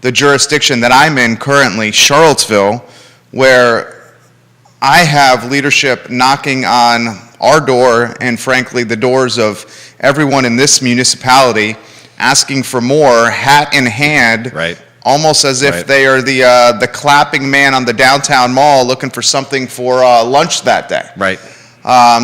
the jurisdiction that I'm in currently, Charlottesville, where I have leadership knocking on our door and frankly the doors of everyone in this municipality asking for more, hat in hand, Right. almost as if Right. they are the clapping man on the downtown mall looking for something for lunch that day. Right.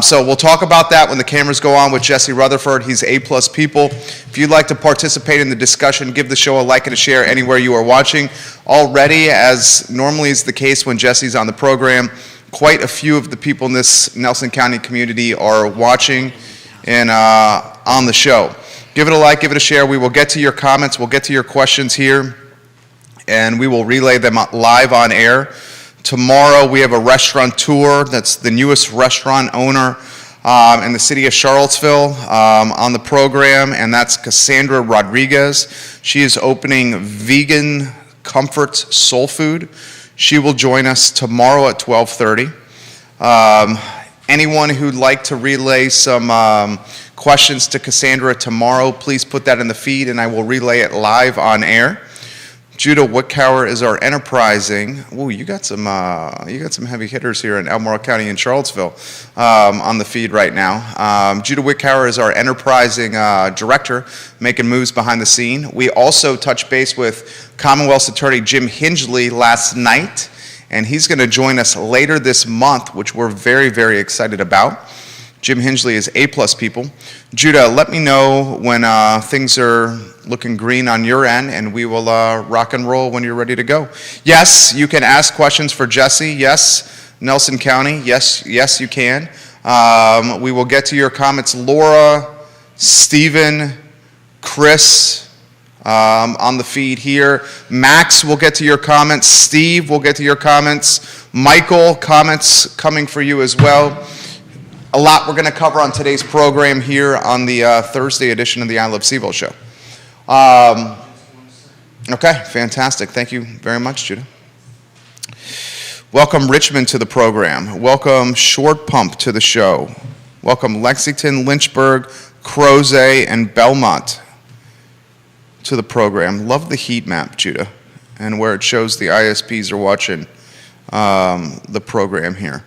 So we'll talk about that when the cameras go on with Jesse Rutherford. He's A+ people. If you'd like to participate in the discussion, give the show a like and a share anywhere you are watching. Already, as normally is the case when Jesse's on the program, quite a few of the people in this Nelson County community are watching and on the show. Give it a like, give it a share. We will get to your comments. We'll get to your questions here, and we will relay them live on air. Tomorrow we have a restaurateur that's the newest restaurant owner in the city of Charlottesville on the program, and that's Cassandra Rodriguez. She is opening Vegan Comfort Soul Food. She will join us tomorrow at 12:30. Anyone who'd like to relay some questions to Cassandra tomorrow, please put that in the feed and I will relay it live on air. Judah Wickower is our enterprising. Ooh, you got some heavy hitters here in Albemarle County and Charlottesville on the feed right now. Judah Wickower is our enterprising director, making moves behind the scene. We also touched base with Commonwealth's Attorney Jim Hingley last night, and he's going to join us later this month, which we're very, very excited about. Jim Hingley is A+ people. Judah, let me know when things are looking green on your end, and we will rock and roll when you're ready to go. Yes, you can ask questions for Jesse. Yes, Nelson County. Yes, you can. We will get to your comments. Laura, Stephen, Chris on the feed here. Max will get to your comments. Steve will get to your comments. Michael, comments coming for you as well. A lot we're going to cover on today's program here on the Thursday edition of the I Love CVille show. Okay, fantastic. Thank you very much, Judah. Welcome Richmond to the program. Welcome Short Pump to the show. Welcome Lexington, Lynchburg, Crozet, and Belmont to the program. Love the heat map, Judah, and where it shows the ISPs are watching the program here.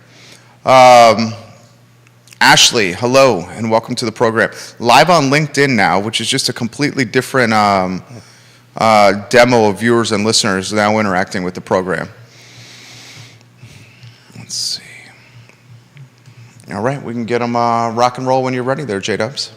Ashley, hello, and welcome to the program. Live on LinkedIn now, which is just a completely different demo of viewers and listeners now interacting with the program. Let's see. All right, we can get them rock and roll when you're ready there, J-Dubs.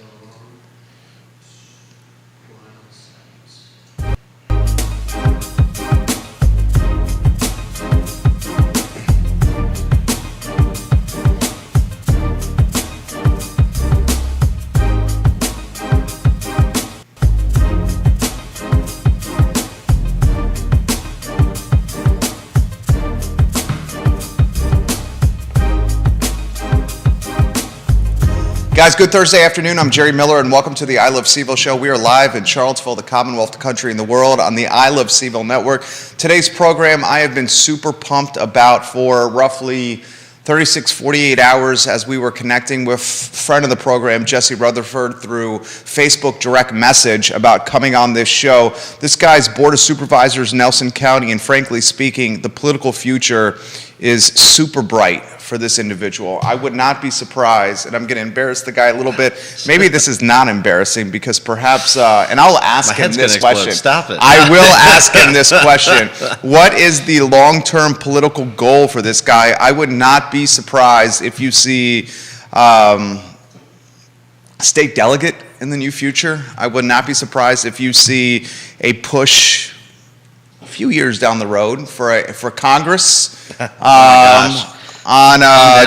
Guys, good Thursday afternoon. I'm Jerry Miller, and welcome to the I Love CVille show. We are live in Charlottesville, the Commonwealth, the country, and the world on the I Love CVille network. Today's program I have been super pumped about for roughly 36, 48 hours as we were connecting with friend of the program, Jesse Rutherford, through Facebook direct message about coming on this show. This guy's Board of Supervisors, Nelson County, and frankly speaking, the political future is super bright for this individual. I would not be surprised, and I'm going to embarrass the guy a little bit. Maybe this is not embarrassing because perhaps, and I'll ask him this question. Stop it. I will ask him this question. What is the long-term political goal for this guy? I would not be surprised if you see state delegate in the near future. I would not be surprised if you see a push a few years down the road for Congress. On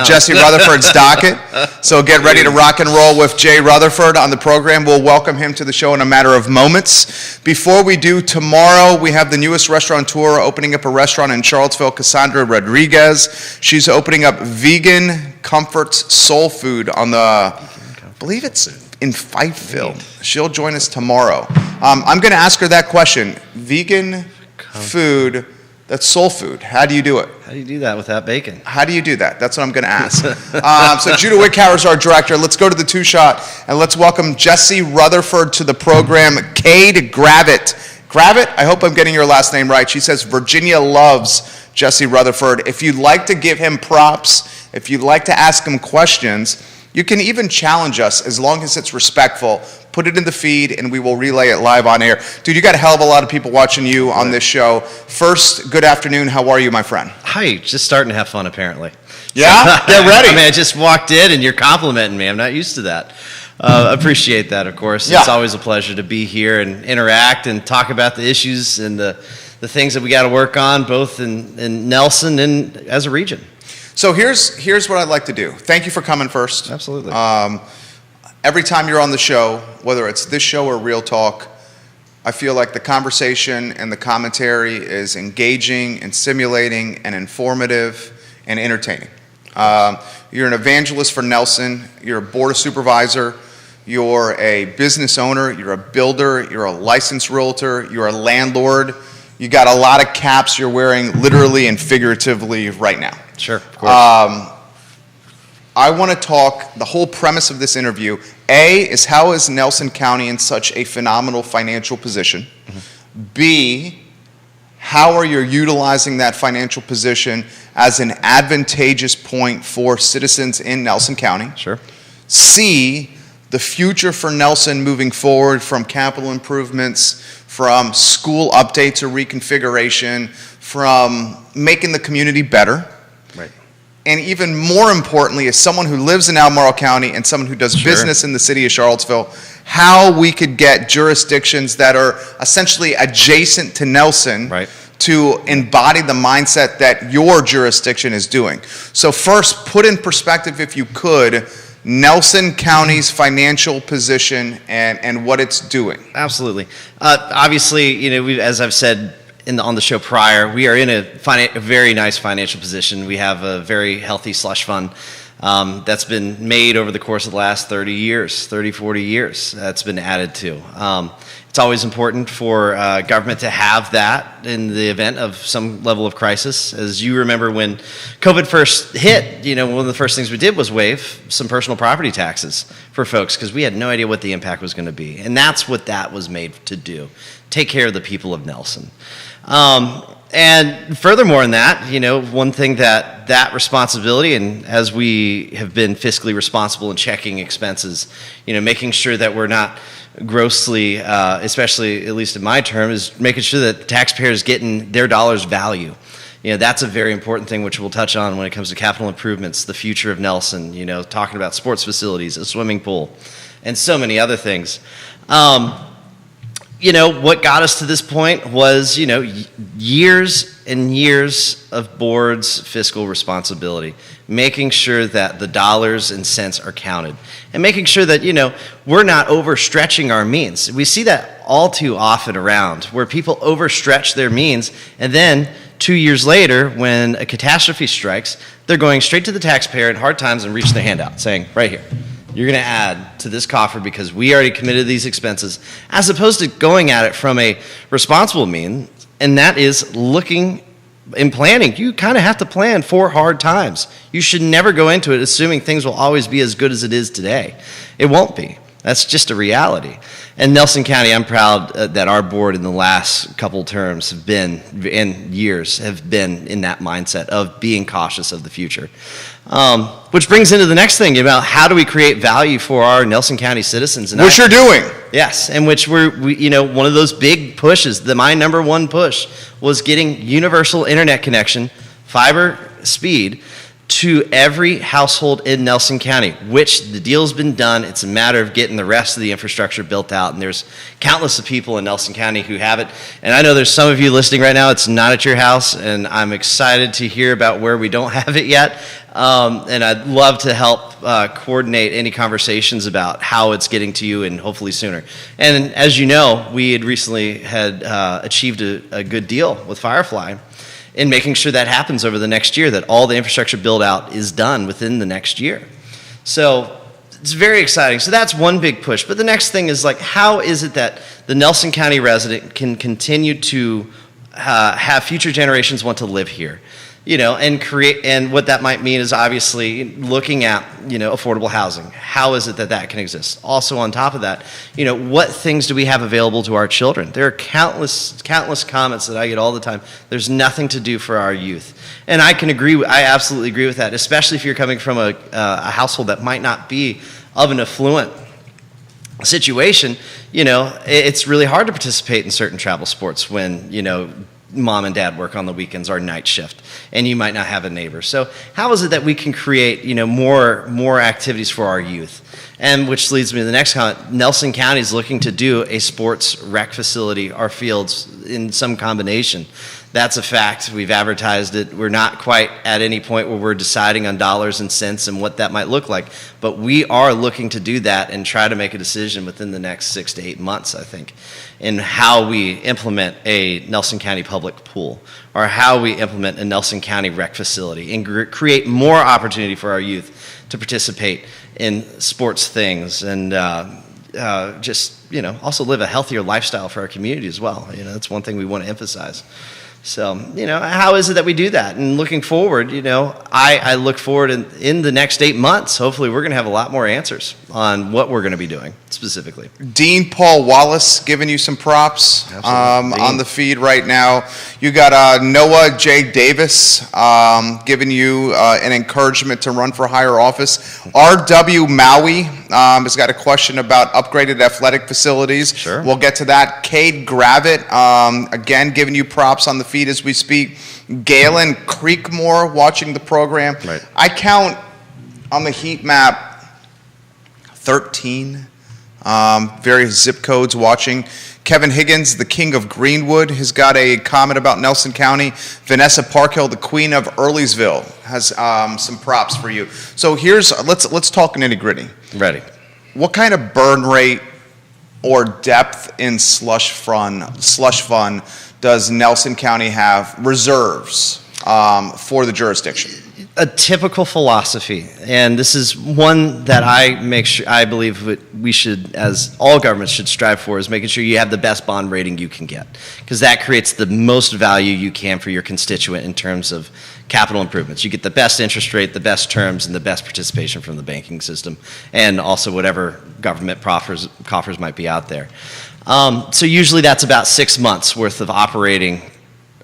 Jesse Rutherford's docket. So get ready to rock and roll with Jay Rutherford on the program. We'll welcome him to the show in a matter of moments. Before we do, tomorrow we have the newest restaurateur opening up a restaurant in Charlottesville, Cassandra Rodriguez. She's opening up Vegan Comfort Soul Food on the, I believe it's in Fifeville. She'll join us tomorrow. I'm going to ask her that question. Vegan food, that's soul food. How do you do it? How do you do that without bacon? How do you do that? That's what I'm going to ask. So Judah Wickower is our director. Let's go to the two-shot, and let's welcome Jesse Rutherford to the program. Cade Gravitt Gravett, I hope I'm getting your last name right. She says Virginia loves Jesse Rutherford. If you'd like to give him props, if you'd like to ask him questions, you can even challenge us as long as it's respectful. Put it in the feed and we will relay it live on air. Dude, you got a hell of a lot of people watching you on this show. First, good afternoon. How are you, my friend? Hi, just starting to have fun apparently. Yeah? Get ready. I mean, I just walked in and you're complimenting me. I'm not used to that. Appreciate that, of course. Yeah. It's always a pleasure to be here and interact and talk about the issues and the things that we got to work on, both in Nelson and as a region. So here's what I'd like to do. Thank you for coming first. Absolutely. Every time you're on the show, whether it's this show or Real Talk, I feel like the conversation and the commentary is engaging and stimulating and informative and entertaining. You're an evangelist for Nelson. You're a board of supervisor. You're a business owner. You're a builder. You're a licensed realtor. You're a landlord. You got a lot of caps you're wearing literally and figuratively right now. Sure, of course. I want to talk, the whole premise of this interview, A, is how is Nelson County in such a phenomenal financial position? Mm-hmm. B, how are you utilizing that financial position as an advantageous point for citizens in Nelson County? Sure. C, the future for Nelson moving forward from capital improvements, from school updates or reconfiguration, from making the community better. Right. And even more importantly, as someone who lives in Albemarle County and someone who does business in the city of Charlottesville, how we could get jurisdictions that are essentially adjacent to Nelson to embody the mindset that your jurisdiction is doing. So first, put in perspective, if you could, Nelson County's financial position and what it's doing. Absolutely. Obviously, as I've said on the show prior, we are in a very nice financial position. We have a very healthy slush fund that's been made over the course of the last 30, 40 years. That's been added to. It's always important for government to have that in the event of some level of crisis. As you remember, when COVID first hit, one of the first things we did was waive some personal property taxes for folks because we had no idea what the impact was going to be. And that's what that was made to do, take care of the people of Nelson. And furthermore in that, one thing that responsibility, and as we have been fiscally responsible in checking expenses, making sure that we're not grossly, especially at least in my term, is making sure that the taxpayer is getting their dollar's value. That's a very important thing, which we'll touch on when it comes to capital improvements, the future of Nelson, talking about sports facilities, a swimming pool, and so many other things. What got us to this point was, years and years of board's fiscal responsibility, making sure that the dollars and cents are counted, and making sure that, we're not overstretching our means. We see that all too often around, where people overstretch their means, and then 2 years later, when a catastrophe strikes, they're going straight to the taxpayer in hard times and reaching their hand out, saying, right here, you're going to add to this coffer because we already committed these expenses, as opposed to going at it from a responsible means, and that is looking and planning. You kind of have to plan for hard times. You should never go into it assuming things will always be as good as it is today. It won't be. That's just a reality. And Nelson County, I'm proud that our board in the last couple terms have been in that mindset of being cautious of the future. Which brings into the next thing about how do we create value for our Nelson County citizens. And which you're doing. Yes, and which we one of those big pushes, my number one push was getting universal internet connection, fiber speed, to every household in Nelson County, which the deal's been done. It's a matter of getting the rest of the infrastructure built out, and there's countless of people in Nelson County who have it. And I know there's some of you listening right now, it's not at your house, and I'm excited to hear about where we don't have it yet. And I'd love to help coordinate any conversations about how it's getting to you, and hopefully sooner. And as you know, we had recently achieved a good deal with Firefly in making sure that happens over the next year, that all the infrastructure build out is done within the next year. So it's very exciting. So that's one big push. But the next thing is how is it that the Nelson County resident can continue to have future generations want to live here? and what that might mean is obviously looking at, affordable housing. How is it that can exist? Also on top of that, what things do we have available to our children? There are countless comments that I get all the time. There's nothing to do for our youth. And I absolutely agree with that, especially if you're coming from a household that might not be of an affluent situation. It's really hard to participate in certain travel sports when, mom and dad work on the weekends or night shift, and you might not have a neighbor. So how is it that we can create, more activities for our youth? And which leads me to the next comment. Nelson County is looking to do a sports rec facility or fields in some combination. That's a fact. We've advertised it. We're not quite at any point where we're deciding on dollars and cents and what that might look like, but we are looking to do that and try to make a decision within the next 6 to 8 months, I think, in how we implement a Nelson County public pool or how we implement a Nelson County rec facility and create more opportunity for our youth to participate in sports things and also live a healthier lifestyle for our community as well. That's one thing we want to emphasize. So, how is it that we do that? And looking forward, I look forward in the next 8 months, hopefully we're going to have a lot more answers on what we're going to be doing specifically. Dean Paul Wallace giving you some props on the feed right now. You got Noah J. Davis giving you an encouragement to run for higher office. R.W. Maui has got a question about upgraded athletic facilities. Sure. We'll get to that. Cade Gravitt, again, giving you props on the feed as we speak. Galen Creekmore watching the program. Right. I count on the heat map 13 various zip codes watching. Kevin Higgins, the king of Greenwood, has got a comment about Nelson County. Vanessa Parkhill, the queen of Earlysville, has some props for you. So let's talk nitty gritty. Ready. What kind of burn rate or depth in slush fund does Nelson County have reserves for the jurisdiction? A typical philosophy, and this is one that I believe we should, as all governments should strive for, is making sure you have the best bond rating you can get, because that creates the most value you can for your constituent in terms of capital improvements. You get the best interest rate, the best terms, and the best participation from the banking system, and also whatever government coffers might be out there. So usually that's about 6 months worth of operating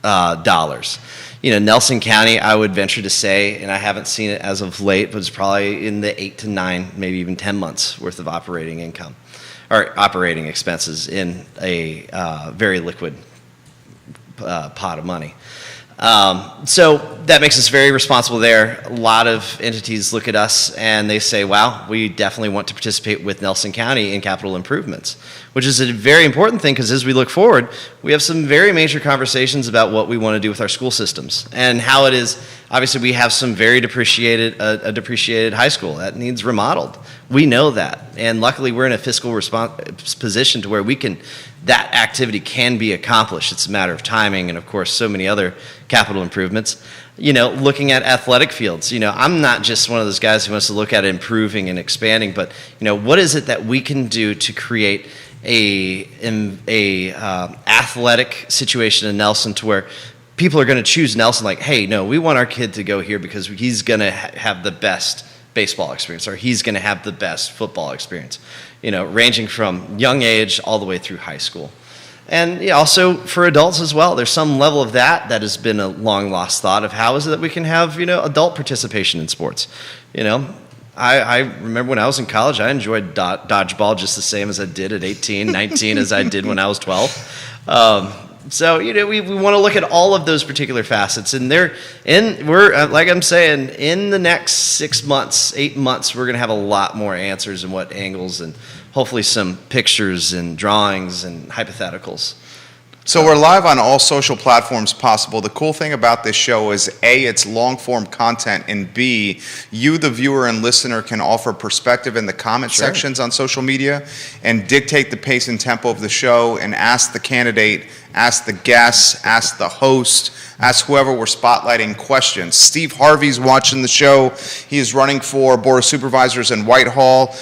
dollars. Nelson County, I would venture to say, and I haven't seen it as of late, but it's probably in the 8 to 9, maybe even 10 months worth of operating income or operating expenses in a very liquid pot of money. So that makes us very responsible there. A lot of entities look at us and they say, wow, we definitely want to participate with Nelson County in capital improvements, which is a very important thing, because as we look forward, we have some very major conversations about what we want to do with our school systems and how it is. Obviously, we have some very depreciated high school that needs remodeled. We know that, and luckily we're in a fiscal position to where that activity can be accomplished. It's a matter of timing and, of course, so many other capital improvements. Looking at athletic fields, I'm not just one of those guys who wants to look at improving and expanding, but, what is it that we can do to create a athletic situation in Nelson to where people are going to choose Nelson like, hey, no, we want our kid to go here because he's going to have the best baseball experience, or he's going to have the best football experience, ranging from young age all the way through high school. And also for adults as well, there's some level of that has been a long lost thought of how is it that we can have, adult participation in sports. I remember when I was in college, I enjoyed dodgeball just the same as I did at 18, 19 as I did when I was 12. So, we want to look at all of those particular facets, and we're like I'm saying, in the next 6 months, 8 months, we're going to have a lot more answers and what angles, and hopefully some pictures and drawings and hypotheticals. So we're live on all social platforms possible. The cool thing about this show is A, it's long-form content, and B, you, the viewer and listener, can offer perspective in the comment sections on social media and dictate the pace and tempo of the show and ask the candidate, ask the guests, ask the host, ask whoever we're spotlighting questions. Steve Harvey's watching the show. He is running for Board of Supervisors in Whitehall.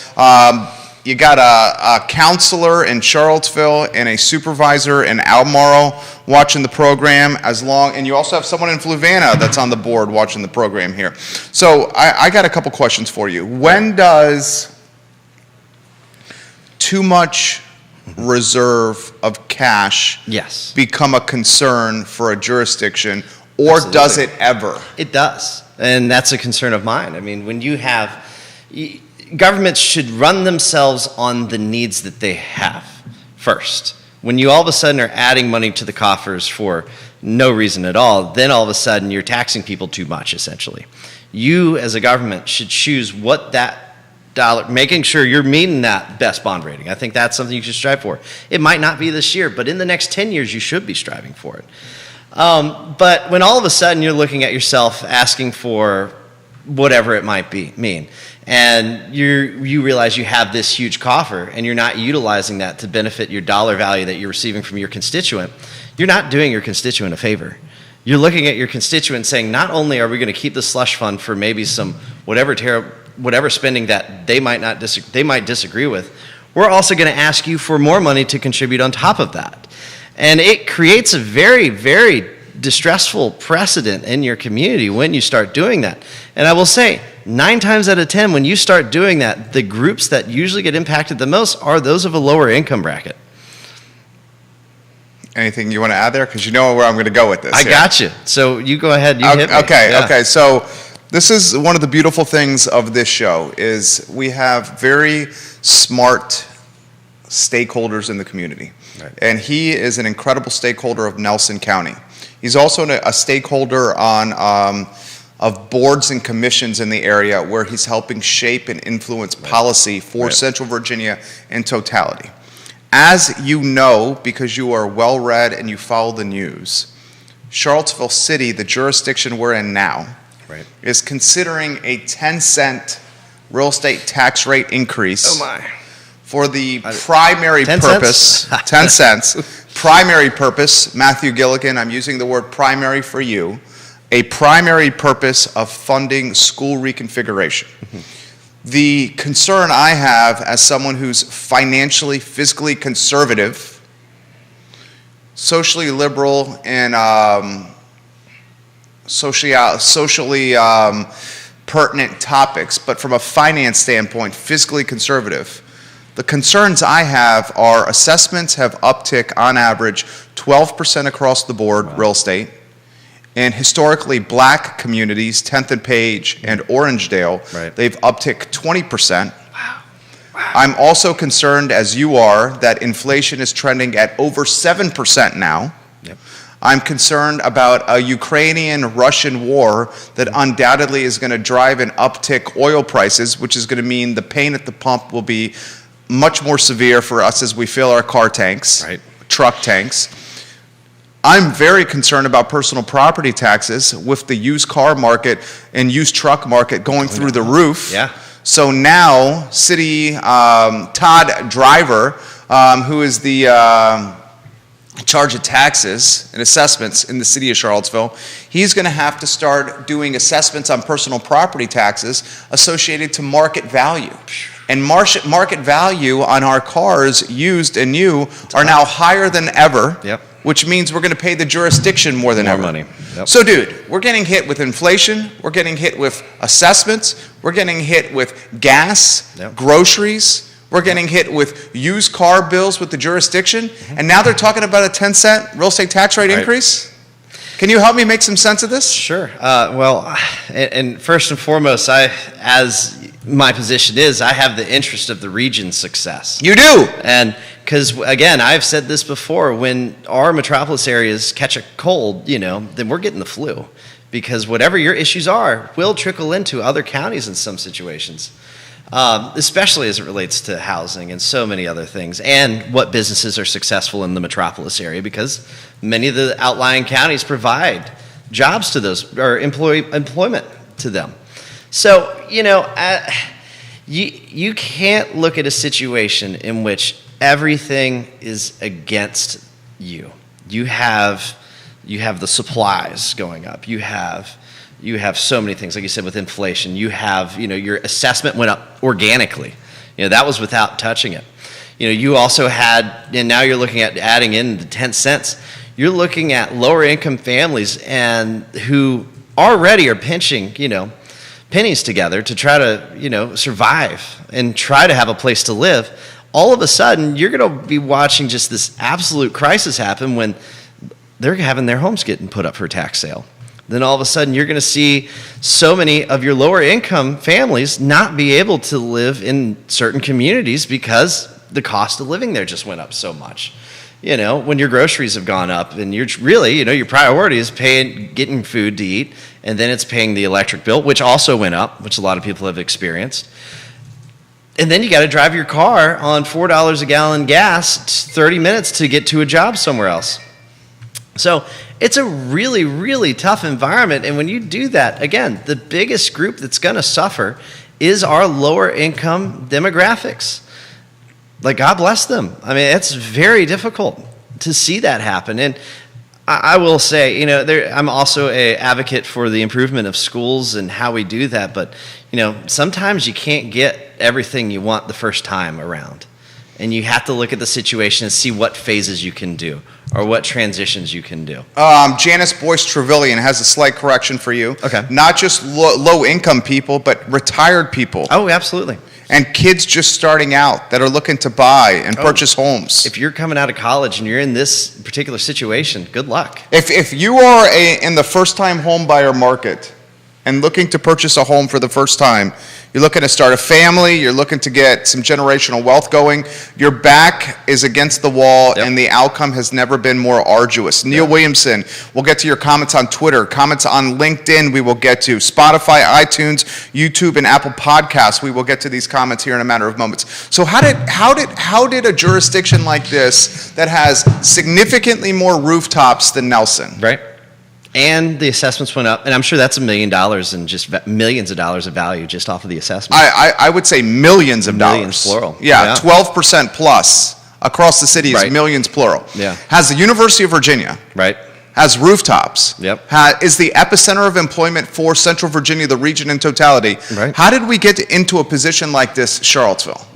You got a counselor in Charlottesville and a supervisor in Albemarle watching the program, and you also have someone in Fluvanna that's on the board watching the program here. So I got a couple questions for you. When does too much reserve of cash Yes. become a concern for a jurisdiction, or Absolutely. does it ever? It does, and that's a concern of mine. I mean, when you have, governments should run themselves on the needs that they have first. When you all of a sudden are adding money to the coffers for no reason at all, then all of a sudden you're taxing people too much, essentially. You, as a government, should choose what that dollar, making sure you're meeting that best bond rating. I think that's something you should strive for. It might not be this year, but in the next 10 years, you should be striving for it. But when all of a sudden you're looking at yourself asking for whatever it might mean, and you realize you have this huge coffer and you're not utilizing that to benefit your dollar value that you're receiving from your constituent, you're not doing your constituent a favor. You're looking at your constituent saying, not only are we going to keep the slush fund for maybe some whatever spending that they might disagree with, we're also going to ask you for more money to contribute on top of that. And it creates a very, very distressful precedent in your community when you start doing that. And I will say, 9 times out of 10, when you start doing that, the groups that usually get impacted the most are those of a lower income bracket. Anything you want to add there? Because you know where I'm going to go with this. I got you. So you go ahead. You hit me. Okay. So this is one of the beautiful things of this show is we have very smart stakeholders in the community. Right. And he is an incredible stakeholder of Nelson County. He's also a stakeholder of boards and commissions in the area where he's helping shape and influence policy for Central Virginia in totality. As you know, because you are well-read and you follow the news, Charlottesville City, the jurisdiction we're in now, is considering a 10-cent real estate tax rate increase for the primary 10 purpose, 10 cents, primary purpose, Matthew Gilligan, I'm using the word primary for you, a primary purpose of funding school reconfiguration. The concern I have as someone who's financially, fiscally conservative, socially liberal, and socially pertinent topics, but from a finance standpoint, fiscally conservative, the concerns I have are assessments have uptick on average 12% across the board, real estate, and historically black communities, 10th and Page and Orangedale, they've upticked 20%. Wow. I'm also concerned, as you are, that inflation is trending at over 7% now. I'm concerned about a Ukrainian-Russian war that undoubtedly is going to drive an uptick oil prices, which is going to mean the pain at the pump will be much more severe for us as we fill our car tanks, truck tanks. I'm very concerned about personal property taxes with the used car market and used truck market going through the roof. So now, Todd Driver, who is the charge of taxes and assessments in the city of Charlottesville, he's going to have to start doing assessments on personal property taxes associated to market value. And market value on our cars, used and new, are now higher than ever, which means we're going to pay the jurisdiction more than ever. Money. So, dude, we're getting hit with inflation, we're getting hit with assessments, we're getting hit with gas, groceries, we're getting hit with used car bills with the jurisdiction, and now they're talking about a 10-cent real estate tax rate increase? Can you help me make some sense of this? Sure. Well, and first and foremost, as my position is, I have the interest of the region's success. You do? And because, again, I've said this before, when our metropolis areas catch a cold, then we're getting the flu. Because whatever your issues are will trickle into other counties in some situations. Especially as it relates to housing and so many other things, and what businesses are successful in the metropolis area, because many of the outlying counties provide jobs to those, or employment to them. So, you can't look at a situation in which everything is against you. You have the supplies going up. You have so many things, like you said, with inflation. You have, your assessment went up organically. That was without touching it. You also had, and now you're looking at adding in the 10 cents. you're looking at lower income families and who already are pinching, pennies together to try to, survive and try to have a place to live. All of a sudden, you're going to be watching just this absolute crisis happen when they're having their homes getting put up for tax sale. Then all of a sudden, you're going to see so many of your lower income families not be able to live in certain communities because the cost of living there just went up so much. When your groceries have gone up and you're really, your priority is getting food to eat, and then it's paying the electric bill, which also went up, which a lot of people have experienced. And then you got to drive your car on $4 a gallon gas 30 minutes to get to a job somewhere else. So it's a really, really tough environment. And when you do that, again, the biggest group that's going to suffer is our lower income demographics. Like, God bless them. I mean, it's very difficult to see that happen. And I will say, I'm also an advocate for the improvement of schools and how we do that. But, sometimes you can't get everything you want the first time around. And you have to look at the situation and see what phases you can do or what transitions you can do. Janice Boyce Trevelyan has a slight correction for you. Okay. Not just low-income people, but retired people. Oh, absolutely. And kids just starting out that are looking to buy and purchase homes. If you're coming out of college and you're in this particular situation, good luck. If you are in the first-time home buyer market and looking to purchase a home for the first time, you're looking to start a family, you're looking to get some generational wealth going, your back is against the wall, and the outcome has never been more arduous. Neil Williamson, we'll get to your comments on Twitter, comments on LinkedIn, we will get to Spotify, iTunes, YouTube, and Apple Podcasts. We will get to these comments here in a matter of moments. So how did a jurisdiction like this that has significantly more rooftops than Nelson, right? And the assessments went up, and I'm sure that's $1 million and just millions of dollars of value just off of the assessment. I would say millions of dollars. Millions, plural. Yeah, 12% plus across the city is millions, plural. Yeah. Has the University of Virginia. Right. Has rooftops. Yep. Is the epicenter of employment for Central Virginia, the region in totality. Right. How did we get into a position like this, Charlottesville?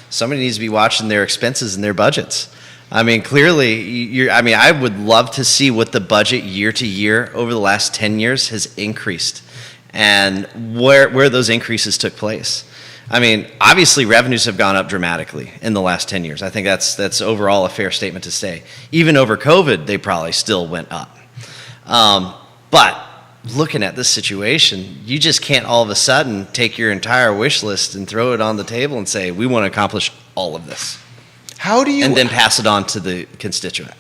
Somebody needs to be watching their expenses and their budgets. I mean, clearly, I would love to see what the budget year to year over the last 10 years has increased and where those increases took place. I mean, obviously, revenues have gone up dramatically in the last 10 years. I think that's overall a fair statement to say. Even over COVID, they probably still went up. But looking at this situation, you just can't all of a sudden take your entire wish list and throw it on the table and say, we want to accomplish all of this. How do you, and then pass it on to the constituent.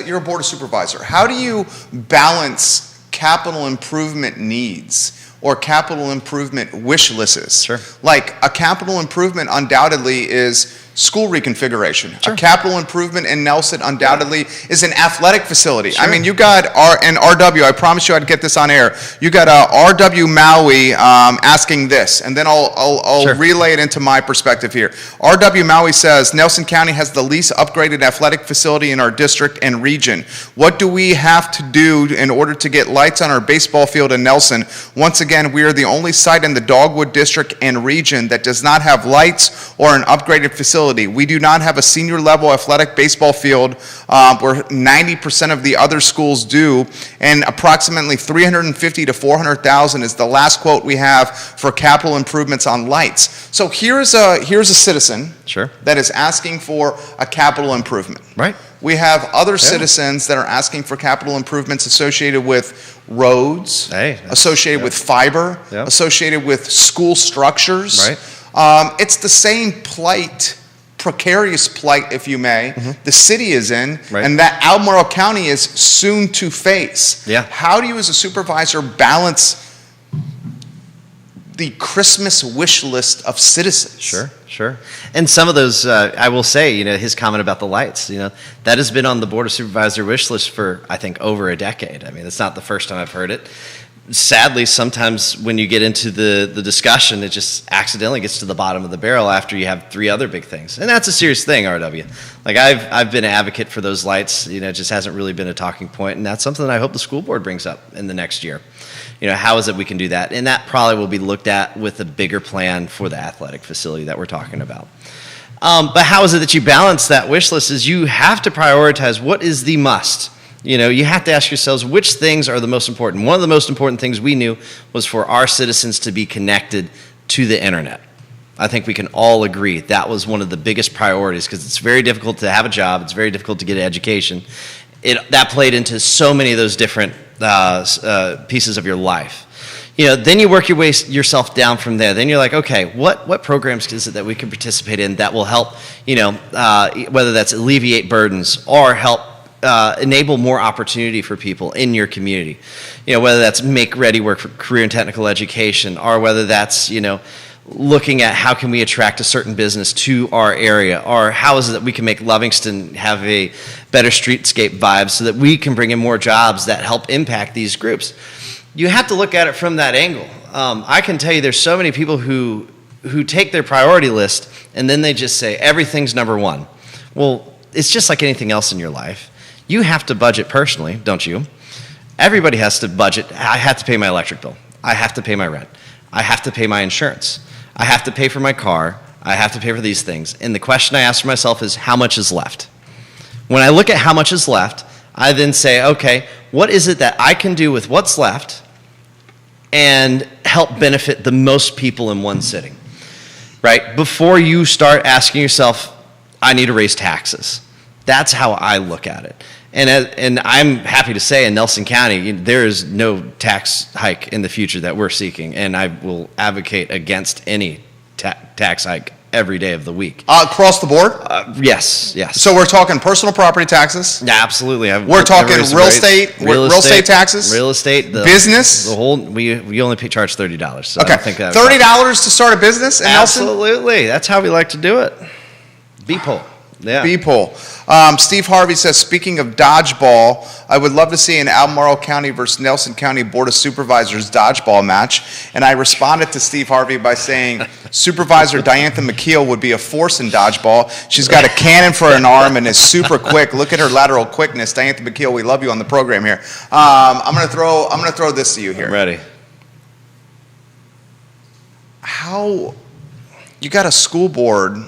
You're a board of supervisor, how do you balance capital improvement needs or capital improvement wish lists? Sure. Like a capital improvement undoubtedly is school reconfiguration. Sure. A capital improvement in Nelson undoubtedly is an athletic facility. Sure. I mean, you got RW, I promised you I'd get this on air. You got RW Maui asking this, and then I'll sure. relay it into my perspective here. RW Maui says, Nelson County has the least upgraded athletic facility in our district and region. What do we have to do in order to get lights on our baseball field in Nelson? Once again, we are the only site in the Dogwood district and region that does not have lights or an upgraded facility. We do not have a senior level athletic baseball field where 90% of the other schools do, and approximately $350,000 to $400,000 is the last quote we have for capital improvements on lights. So here's a citizen sure. that is asking for a capital improvement. Right. We have other citizens that are asking for capital improvements associated with roads, associated with fiber, associated with school structures. Right. It's the same plight, precarious plight, if you may, the city is in, and that Albemarle County is soon to face. Yeah. How do you as a supervisor balance the Christmas wish list of citizens? Sure. And some of those, I will say, his comment about the lights, that has been on the Board of Supervisor wish list for, I think, over a decade. I mean, it's not the first time I've heard it. Sadly, sometimes when you get into the discussion, it just accidentally gets to the bottom of the barrel after you have three other big things. And that's a serious thing, RW. Like, I've been an advocate for those lights. It just hasn't really been a talking point, and that's something that I hope the school board brings up in the next year. How is it we can do that? And that probably will be looked at with a bigger plan for the athletic facility that we're talking about. But how is it that you balance that wish list? Is you have to prioritize what is the must. You have to ask yourselves which things are the most important. One of the most important things we knew was for our citizens to be connected to the internet. I think we can all agree that was one of the biggest priorities because it's very difficult to have a job. It's very difficult to get an education. That played into so many of those different pieces of your life. Then you work yourself down from there. Then you're like, okay, what programs is it that we can participate in that will help, whether that's alleviate burdens or help enable more opportunity for people in your community. Whether that's make ready work for career and technical education, or whether that's, looking at how can we attract a certain business to our area, or how is it that we can make Livingston have a better streetscape vibe so that we can bring in more jobs that help impact these groups. You have to look at it from that angle. I can tell you there's so many people who take their priority list and then they just say everything's number one. Well, it's just like anything else in your life. You have to budget personally, don't you? Everybody has to budget. I have to pay my electric bill. I have to pay my rent. I have to pay my insurance. I have to pay for my car. I have to pay for these things. And the question I ask myself is, how much is left? When I look at how much is left, I then say, okay, what is it that I can do with what's left and help benefit the most people in one sitting, right? Before you start asking yourself, I need to raise taxes. That's how I look at it. And I'm happy to say in Nelson County, there is no tax hike in the future that we're seeking, and I will advocate against any tax hike every day of the week. Across the board? Yes. So we're talking personal property taxes? Yeah, absolutely. We're talking real estate taxes? Real estate. Business? The whole, we only charge $30. So okay, I don't think that $30 to start a business in Nelson? Absolutely. That's how we like to do it. B-poll. Yeah. B-poll. Steve Harvey says, speaking of dodgeball, I would love to see an Albemarle County versus Nelson County Board of Supervisors dodgeball match. And I responded to Steve Harvey by saying, Supervisor Diantha McKeel would be a force in dodgeball. She's got a cannon for an arm and is super quick. Look at her lateral quickness. Diantha McKeel, we love you on the program here. I'm gonna throw this to you here. I'm ready. How you got a school board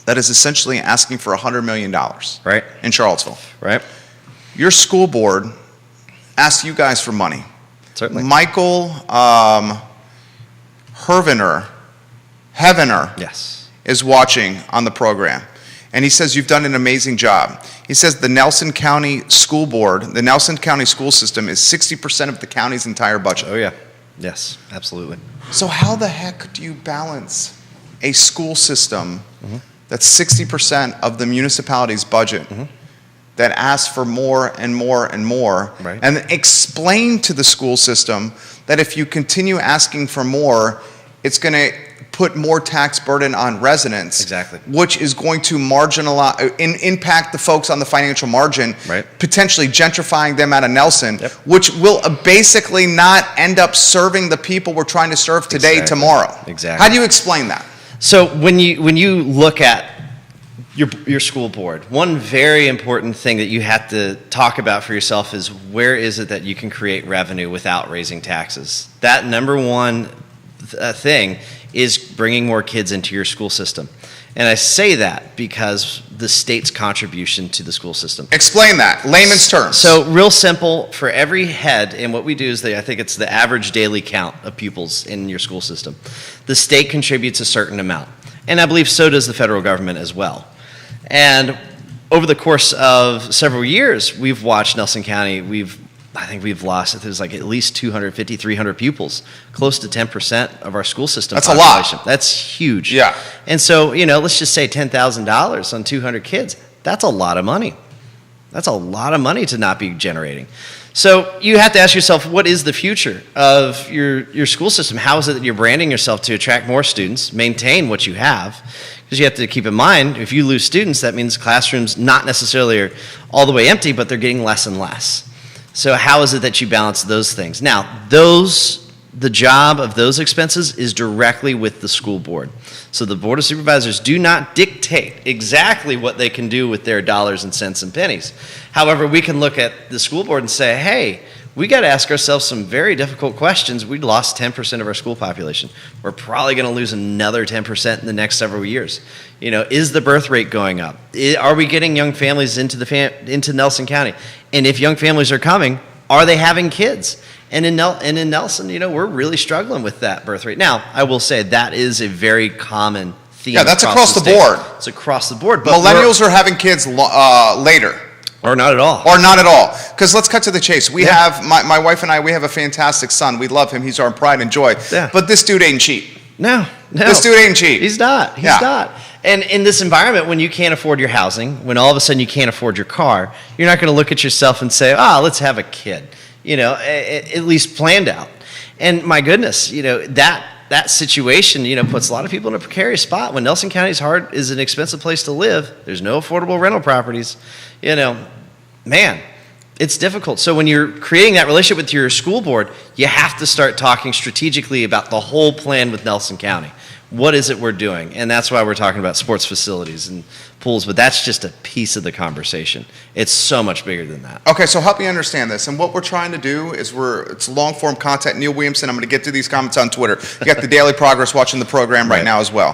that is essentially asking for $100 million, right, in Charlottesville. Right. Your school board asked you guys for money. Certainly. Michael Heavener, yes, is watching on the program, and he says you've done an amazing job. He says the Nelson County School Board, the Nelson County school system is 60% of the county's entire budget. Oh yeah, yes, absolutely. So how the heck do you balance a school system that's 60% of the municipality's budget that asks for more and more and more, right, and explain to the school system that if you continue asking for more, it's going to put more tax burden on residents, exactly, which is going to impact the folks on the financial margin, right, potentially gentrifying them out of Nelson, yep, which will basically not end up serving the people we're trying to serve today, exactly, tomorrow. Exactly. How do you explain that? So when you look at your school board, one very important thing that you have to talk about for yourself is where is it that you can create revenue without raising taxes. That number one thing is bringing more kids into your school system. And I say that because the state's contribution to the school system. Explain that, layman's terms. So real simple, for every head, and what we do is I think it's the average daily count of pupils in your school system. The state contributes a certain amount. And I believe so does the federal government as well. And over the course of several years, we've watched Nelson County, I think we've lost, there's like at least 250, 300 pupils, close to 10% of our school system That's population. a lot. That's huge. Yeah. And so, let's just say $10,000 on 200 kids. That's a lot of money. That's a lot of money to not be generating. So you have to ask yourself, what is the future of your school system? How is it that you're branding yourself to attract more students, maintain what you have? Because you have to keep in mind, if you lose students, that means classrooms not necessarily are all the way empty, but they're getting less and less. So how is it that you balance those things? Now, the job of those expenses is directly with the school board. So the Board of Supervisors do not dictate exactly what they can do with their dollars and cents and pennies. However, we can look at the school board and say, hey, we got to ask ourselves some very difficult questions. We lost 10% of our school population. We're probably going to lose another 10% in the next several years. Is the birth rate going up? Are we getting young families into Nelson County? And if young families are coming, are they having kids? And in Nelson, we're really struggling with that birth rate. Now, I will say that is a very common theme. Yeah, that's across the state. board. It's across the board. But millennials are having kids later. Or not at all. Or not at all. Because let's cut to the chase. We have, my wife and I, we have a fantastic son. We love him. He's our pride and joy. Yeah. But this dude ain't cheap. No. This dude ain't cheap. He's not. He's not. And in this environment, when you can't afford your housing, when all of a sudden you can't afford your car, you're not going to look at yourself and say, let's have a kid. At least planned out. And my goodness, that situation, puts a lot of people in a precarious spot. When Nelson County is an expensive place to live, there's no affordable rental properties, man, it's difficult. So when you're creating that relationship with your school board, you have to start talking strategically about the whole plan with Nelson County. What is it we're doing? And that's why we're talking about sports facilities and pools, but that's just a piece of the conversation. It's so much bigger than that. Okay, so help me understand this. And what we're trying to do is it's long-form content. Neil Williamson, I'm going to get to these comments on Twitter. You got the Daily Progress watching the program right now as well.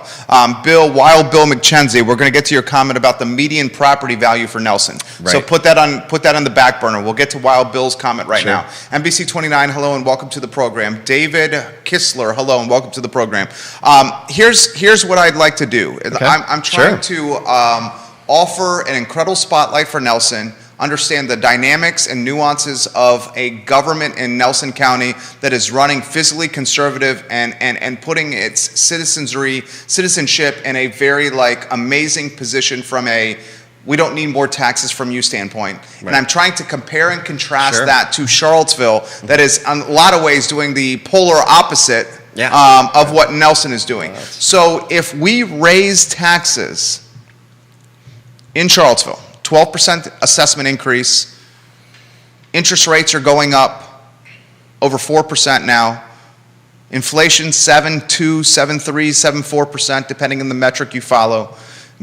Bill McKenzie, we're going to get to your comment about the median property value for Nelson. Right. So put that on the back burner. We'll get to Wild Bill's comment right now. NBC 29, hello and welcome to the program. David Kistler, hello and welcome to the program. Here's what I'd like to do. Okay. I'm trying to offer an incredible spotlight for Nelson, understand the dynamics and nuances of a government in Nelson County that is running fiscally conservative and putting its citizenship in a very amazing position from a we don't need more taxes from you standpoint. Right. And I'm trying to compare and contrast that to Charlottesville that is in a lot of ways doing the polar opposite of what Nelson is doing. So if we raise taxes in Charlottesville, 12% assessment increase, interest rates are going up over 4% now, inflation 7.2, 7.3, 7.4%, depending on the metric you follow,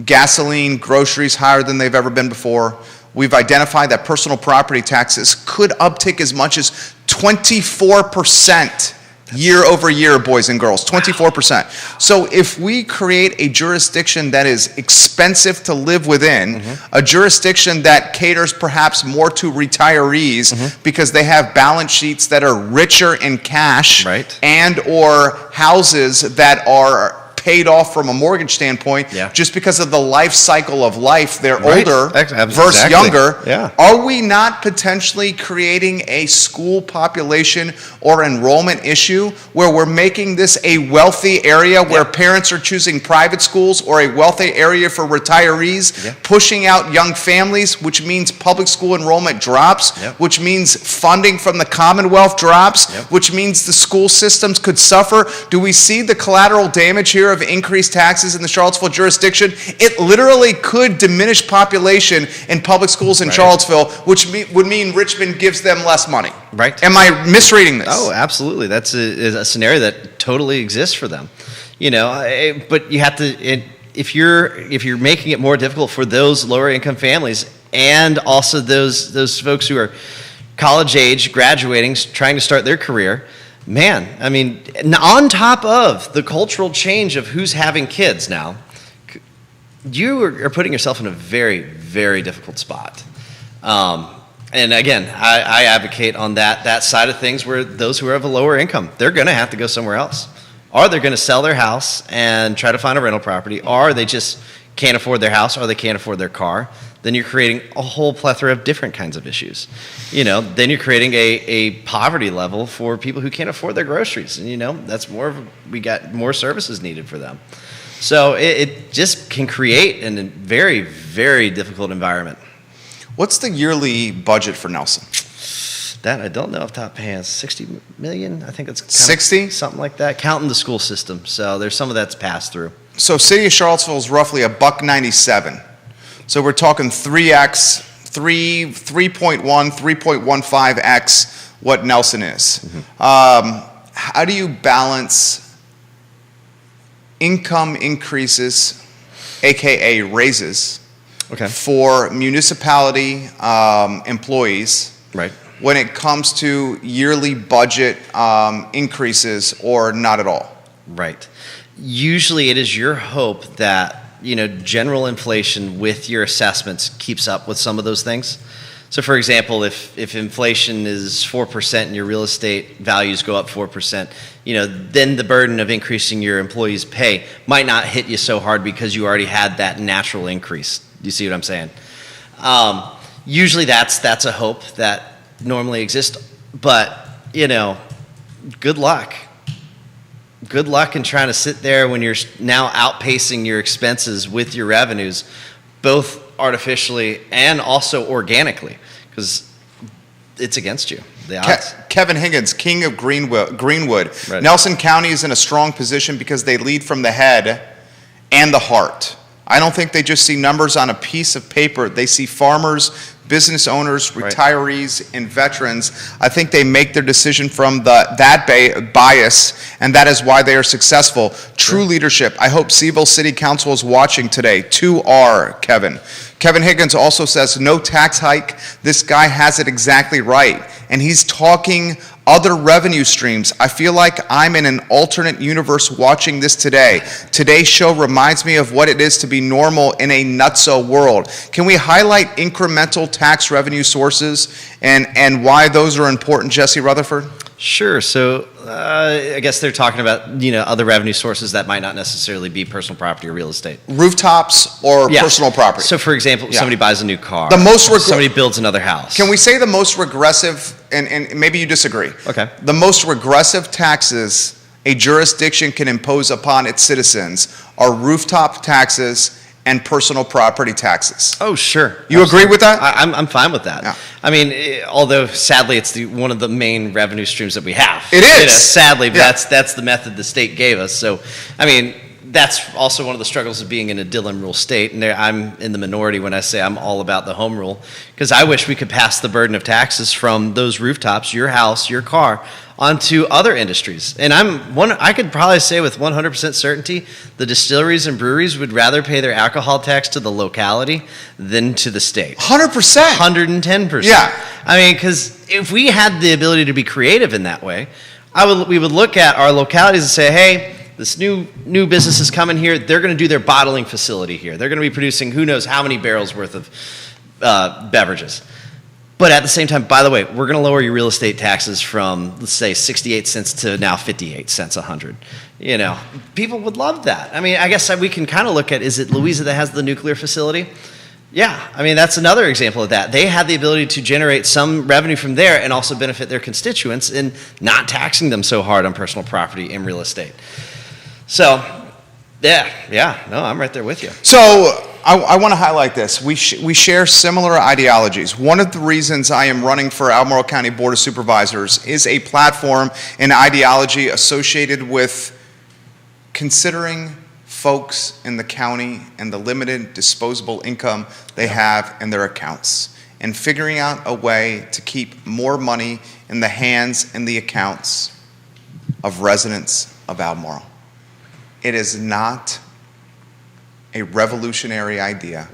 gasoline, groceries higher than they've ever been before. We've identified that personal property taxes could uptick as much as 24% year over year, boys and girls, 24%. So if we create a jurisdiction that is expensive to live within, a jurisdiction that caters perhaps more to retirees because they have balance sheets that are richer in cash and or houses that are paid off from a mortgage standpoint just because of the life cycle of life. They're older versus younger. Are we not potentially creating a school population or enrollment issue where we're making this a wealthy area where parents are choosing private schools or a wealthy area for retirees, pushing out young families, which means public school enrollment drops, which means funding from the Commonwealth drops, which means the school systems could suffer? Do we see the collateral damage here of increased taxes in the Charlottesville jurisdiction? It literally could diminish population in public schools in Charlottesville, which would mean Richmond gives them less money. Right. Am I misreading this? Oh, absolutely. That's a scenario that totally exists for them. But you have to, if you're making it more difficult for those lower income families and also those folks who are college age, graduating, trying to start their career, man, I mean, on top of the cultural change of who's having kids now, you are putting yourself in a very, very difficult spot. And again, I advocate on that side of things where those who have a lower income, they're going to have to go somewhere else. Or they're going to sell their house and try to find a rental property, or they just can't afford their house, or they can't afford their car. Then you're creating a whole plethora of different kinds of issues. Then you're creating a poverty level for people who can't afford their groceries. And, that's we got more services needed for them. So it just can create a very, very difficult environment. What's the yearly budget for Nelson? That I don't know off the top of my head. 60 million? I think it's 60? Something like that, counting the school system. So there's some of that's passed through. So City of Charlottesville is roughly $1.97. So we're talking 3x, 3.1, 3.15x what Nelson is. How do you balance income increases, AKA raises, for municipality employees when it comes to yearly budget increases, or not at all? Right. Usually it is your hope that, general inflation with your assessments keeps up with some of those things. So for example, if inflation is 4% and your real estate values go up 4%, then the burden of increasing your employees' pay might not hit you so hard because you already had that natural increase. You see what I'm saying? Usually that's a hope that normally exists, but, good luck. Good luck in trying to sit there when you're now outpacing your expenses with your revenues, both artificially and also organically, because it's against you. The odds. Kevin Higgins, king of Greenwood. Right. Nelson County is in a strong position because they lead from the head and the heart. I don't think they just see numbers on a piece of paper. They see farmers, business owners, retirees, and veterans. I think they make their decision from that bias, and that is why they are successful. True leadership. I hope Seville City Council is watching today. 2R, Kevin. Kevin Higgins also says, no tax hike. This guy has it exactly right. And he's talking other revenue streams. I feel like I'm in an alternate universe watching this today. Today's show reminds me of what it is to be normal in a nutso world. Can we highlight incremental tax revenue sources and why those are important, Jesse Rutherford? Sure. So I guess they're talking about, other revenue sources that might not necessarily be personal property or real estate. Rooftops or personal property. So for example, somebody buys a new car. Somebody builds another house. Can we say the most regressive, and maybe you disagree. Okay. The most regressive taxes a jurisdiction can impose upon its citizens are rooftop taxes and personal property taxes. Oh, sure. You agree with that? I'm fine with that. Yeah. I mean, although sadly it's one of the main revenue streams that we have. It is. Sadly, but that's the method the state gave us. So, I mean, that's also one of the struggles of being in a Dillon rule state. And I'm in the minority when I say I'm all about the home rule, because I wish we could pass the burden of taxes from those rooftops, your house, your car, onto other industries. And I could probably say with 100% certainty, the distilleries and breweries would rather pay their alcohol tax to the locality than to the state. 100%. 110%. Yeah. I mean, because if we had the ability to be creative in that way, we would look at our localities and say, hey, this new business is coming here. They're going to do their bottling facility here. They're going to be producing who knows how many barrels worth of beverages. But at the same time, by the way, we're going to lower your real estate taxes from, let's say, 68 cents to now 58 cents a hundred. People would love that. I mean, I guess we can kind of look at, is it Louisa that has the nuclear facility? Yeah, I mean, that's another example of that. They had the ability to generate some revenue from there and also benefit their constituents in not taxing them so hard on personal property and real estate. So, no, I'm right there with you. So I want to highlight this. We share similar ideologies. One of the reasons I am running for Albemarle County Board of Supervisors is a platform and ideology associated with considering folks in the county and the limited disposable income they have in their accounts, and figuring out a way to keep more money in the hands and the accounts of residents of Albemarle. It is not a revolutionary idea,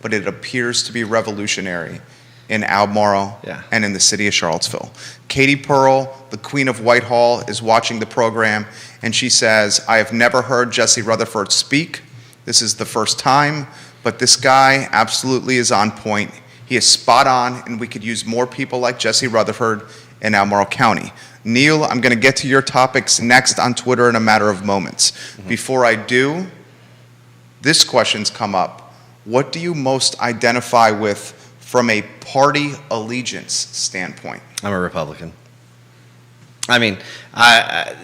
but it appears to be revolutionary in Albemarle and in the city of Charlottesville. Katie Pearl, the Queen of Whitehall, is watching the program, and she says, I have never heard Jesse Rutherford speak. This is the first time, but this guy absolutely is on point. He is spot on, and we could use more people like Jesse Rutherford in Albemarle County. Neil, I'm going to get to your topics next on Twitter in a matter of moments. Before I do, this question's come up. What do you most identify with from a party allegiance standpoint? I'm a Republican. I mean,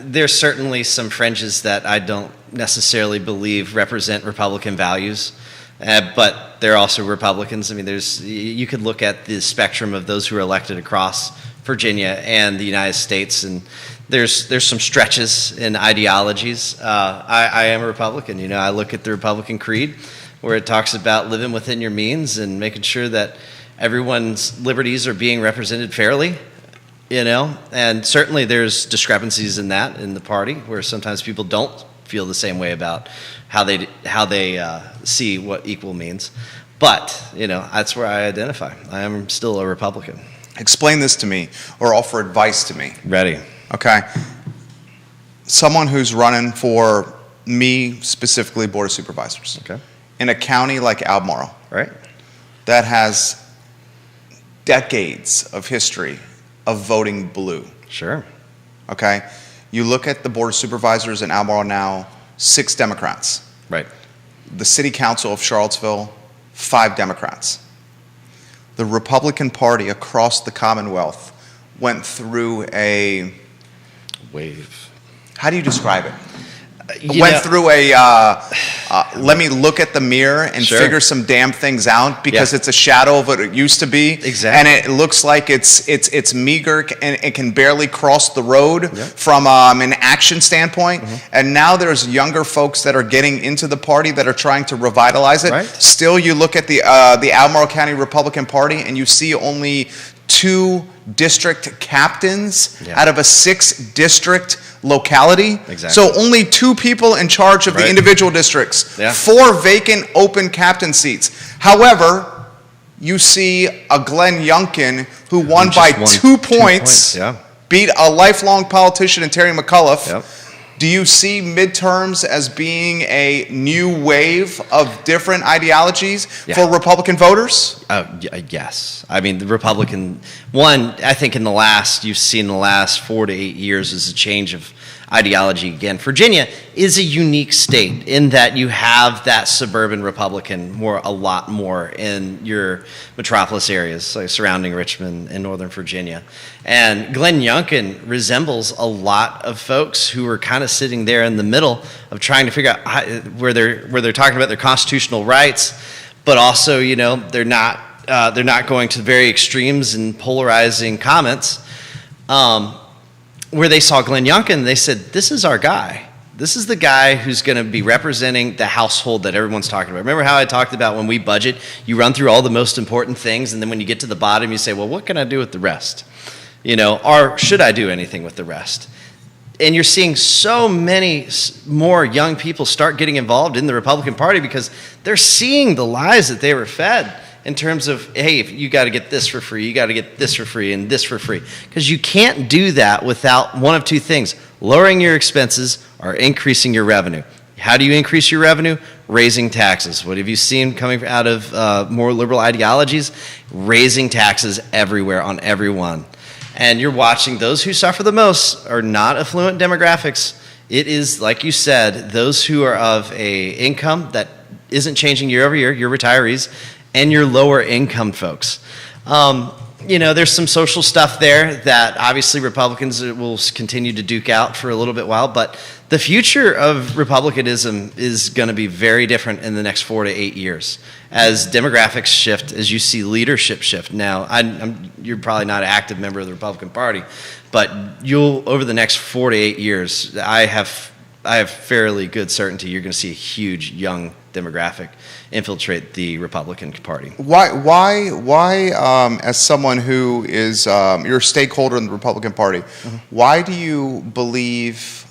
there's certainly some fringes that I don't necessarily believe represent Republican values, but they're also Republicans. I mean, you could look at the spectrum of those who are elected across Virginia and the United States, and there's some stretches in ideologies. I am a Republican. I look at the Republican creed, where it talks about living within your means and making sure that everyone's liberties are being represented fairly. And certainly there's discrepancies in that in the party, where sometimes people don't feel the same way about how they see what equal means. But that's where I identify. I am still a Republican. Explain this to me or offer advice to me. Ready. Okay. Someone who's running for me, specifically Board of Supervisors. Okay. In a county like Albemarle. Right. That has decades of history of voting blue. Sure. Okay. You look at the Board of Supervisors in Albemarle now, 6 Democrats. Right. The City Council of Charlottesville, 5 Democrats. The Republican Party across the Commonwealth went through a wave. How do you describe it? Went through a let me look at the mirror and Sure. figure some damn things out because it's a shadow of what it used to be. Exactly. And it looks like it's meager and it can barely cross the road Yep. from an action standpoint. And now there's younger folks that are getting into the party that are trying to revitalize it. Right. Still, you look at the Albemarle County Republican Party and you see only 2 district captains Yeah. out of a 6-district locality. Exactly. So only 2 people in charge of the Right. individual districts. Yeah. 4 vacant open captain seats. However, you see a Glenn Youngkin who won Just by won 2 2 points, Yeah. beat a lifelong politician in Terry McAuliffe. Yep. Do you see midterms as being a new wave of different ideologies Yeah. for Republican voters? Yes. I mean, the Republican one, I think you've seen in the last 4 to 8 years is a change of ideology again. Virginia is a unique state in that you have that suburban Republican a lot more in your metropolis areas, like surrounding Richmond and Northern Virginia. And Glenn Youngkin resembles a lot of folks who are kind of sitting there in the middle of trying to figure out where they're talking about their constitutional rights, but also, they're not going to very extremes and polarizing comments. Where they saw Glenn Youngkin, they said, this is our guy. This is the guy who's going to be representing the household that everyone's talking about. Remember how I talked about when we budget, you run through all the most important things, and then when you get to the bottom, you say, well, what can I do with the rest? Or should I do anything with the rest? And you're seeing so many more young people start getting involved in the Republican Party because they're seeing the lies that they were fed in terms of, hey, if you got to get this for free, you got to get this for free and this for free. Because you can't do that without one of 2 things, lowering your expenses or increasing your revenue. How do you increase your revenue? Raising taxes. What have you seen coming out of more liberal ideologies? Raising taxes everywhere on everyone. And you're watching those who suffer the most are not affluent demographics. It is, like you said, those who are of a income that isn't changing year over year, your retirees, and your lower income folks. There's some social stuff there that obviously Republicans will continue to duke out for a little bit while, but the future of Republicanism is going to be very different in the next 4 to 8 years as demographics shift, as you see leadership shift. Now, you're probably not an active member of the Republican Party, but over the next 4 to 8 years, I have fairly good certainty you're going to see a huge young demographic infiltrate the Republican Party. Why, as someone who is you're a stakeholder in the Republican Party, why do you believe,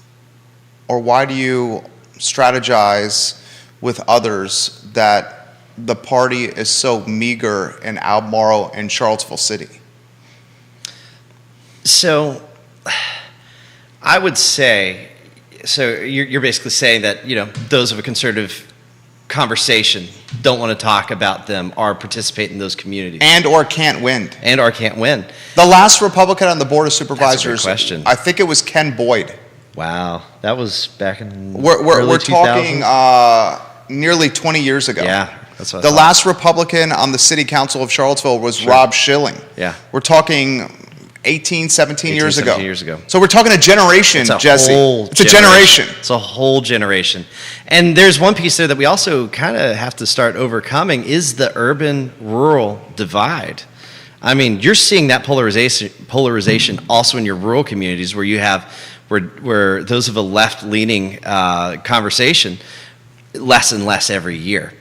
or why do you strategize with others that the party is so meager in Albemarle and Charlottesville City? So, I would say, you're basically saying that those of a conservative conversation don't want to talk about them or participate in those communities or can't win. The last Republican on the Board of Supervisors, That's a good question. I think it was Ken Boyd. Wow, that was back in We're talking nearly 20 years ago. Yeah, that's what I the thought. last Republican on the City Council of Charlottesville was Rob Schilling. Yeah. We're talking 17 years ago. So we're talking a generation, Jesse. It's a generation. It's a whole generation. And there's one piece there that we also kind of have to start overcoming is the urban-rural divide. I mean, you're seeing that polarization also in your rural communities where you have where those of a left-leaning conversation less and less every year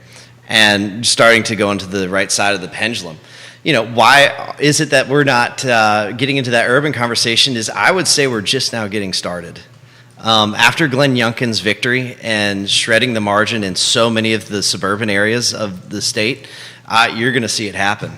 and starting to go into the right side of the pendulum. Why is it that we're not getting into that urban conversation is I would say we're just now getting started. After Glenn Youngkin's victory and shredding the margin in so many of the suburban areas of the state, you're going to see it happen.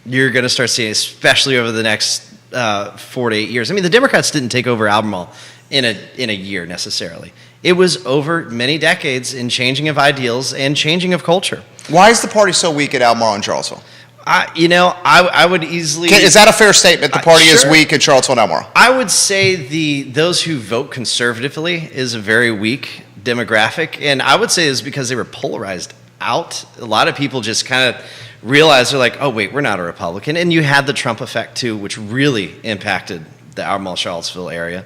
you're going to start seeing, especially over the next 4 to 8 years. I mean, the Democrats didn't take over Albemarle in a year necessarily. It was over many decades in changing of ideals and changing of culture. Why is the party so weak at Albemarle and Charlottesville? I would easily... Is that a fair statement? The party is sure. weak at Charlottesville and Albemarle? I would say those who vote conservatively is a very weak demographic, and I would say it's because they were polarized out. A lot of people just kind of realized, they're like, oh wait, we're not a Republican. And you had the Trump effect too, which really impacted the Albemarle Charlottesville area.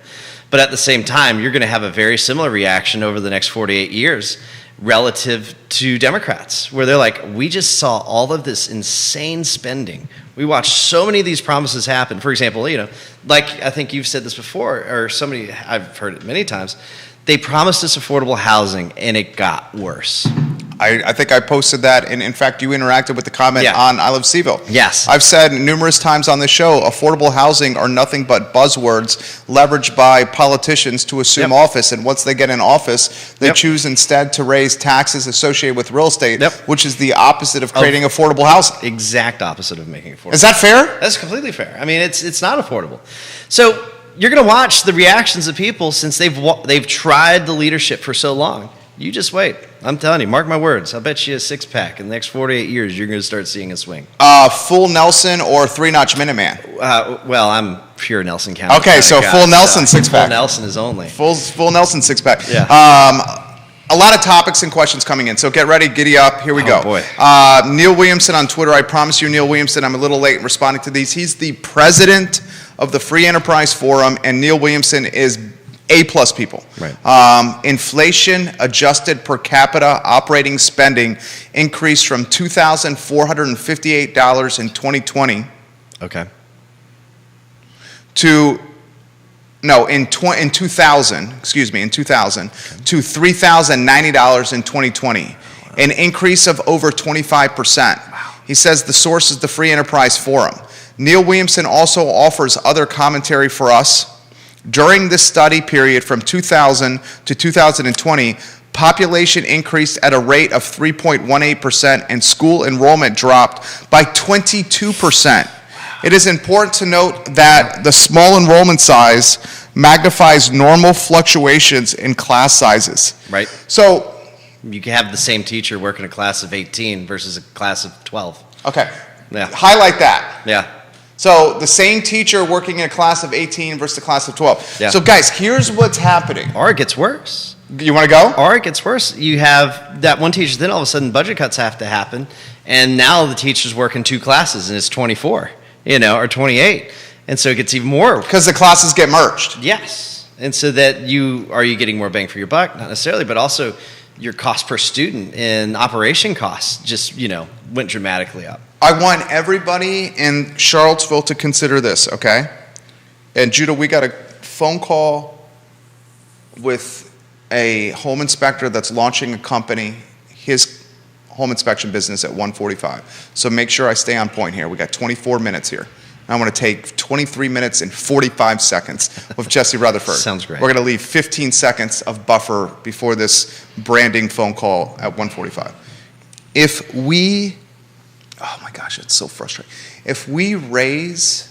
But at the same time, you're going to have a very similar reaction over the next 48 years relative to Democrats, where they're like, we just saw all of this insane spending. We watched so many of these promises happen. For example, like I think you've said this before, or somebody, I've heard it many times, they promised us affordable housing and it got worse. I think I posted that, and in fact, you interacted with the comment on I Love Seville. Yes. I've said numerous times on this show, affordable housing are nothing but buzzwords leveraged by politicians to assume office, and once they get in office, they choose instead to raise taxes associated with real estate, which is the opposite of creating affordable housing. Exact opposite of making affordable. Is that fair? That's completely fair. I mean, it's not affordable. So you're going to watch the reactions of people since they've tried the leadership for so long. You just wait. I'm telling you, mark my words. I'll bet you a six-pack in the next 48 years, you're going to start seeing a swing. Full Nelson or three-notch Minuteman? Well, I'm pure Nelson County. Okay, so full Nelson six-pack. Full Nelson is only. Full Nelson six-pack. Yeah. A lot of topics and questions coming in, so get ready, giddy up, here we go. Boy. Neil Williamson on Twitter, I promise you, Neil Williamson, I'm a little late in responding to these. He's the president of the Free Enterprise Forum, and Neil Williamson is A-plus people. Right. Inflation adjusted per capita operating spending increased from $2,458 in 2020 to in 2000 to $3,090 in 2020, an increase of over 25%. He says the source is the Free Enterprise Forum. Neil Williamson also offers other commentary for us. During this study period from 2000 to 2020, population increased at a rate of 3.18% and school enrollment dropped by 22%. It is important to note that the small enrollment size magnifies normal fluctuations in class sizes. Right. So you can have the same teacher work in a class of 18 versus a class of 12. Okay. Yeah. Highlight that. Yeah. So the same teacher working in a class of 18 versus a class of 12. Yeah. So guys, here's what's happening. Or it gets worse. You want to go? Or it gets worse. You have that one teacher, then all of a sudden budget cuts have to happen, and now the teacher's working two classes and it's 24, or 28. And so it gets even more. Because the classes get merged. Yes. And so that are you getting more bang for your buck? Not necessarily, but also your cost per student and operation costs just, went dramatically up. I want everybody in Charlottesville to consider this, okay? And Judah, we got a phone call with a home inspector that's launching a company, his home inspection business at 1:45. So make sure I stay on point here. We got 24 minutes here. I want to take 23 minutes and 45 seconds with Jesse Rutherford. Sounds great. We're going to leave 15 seconds of buffer before this branding phone call at 1:45. Oh my gosh, it's so frustrating. If we raise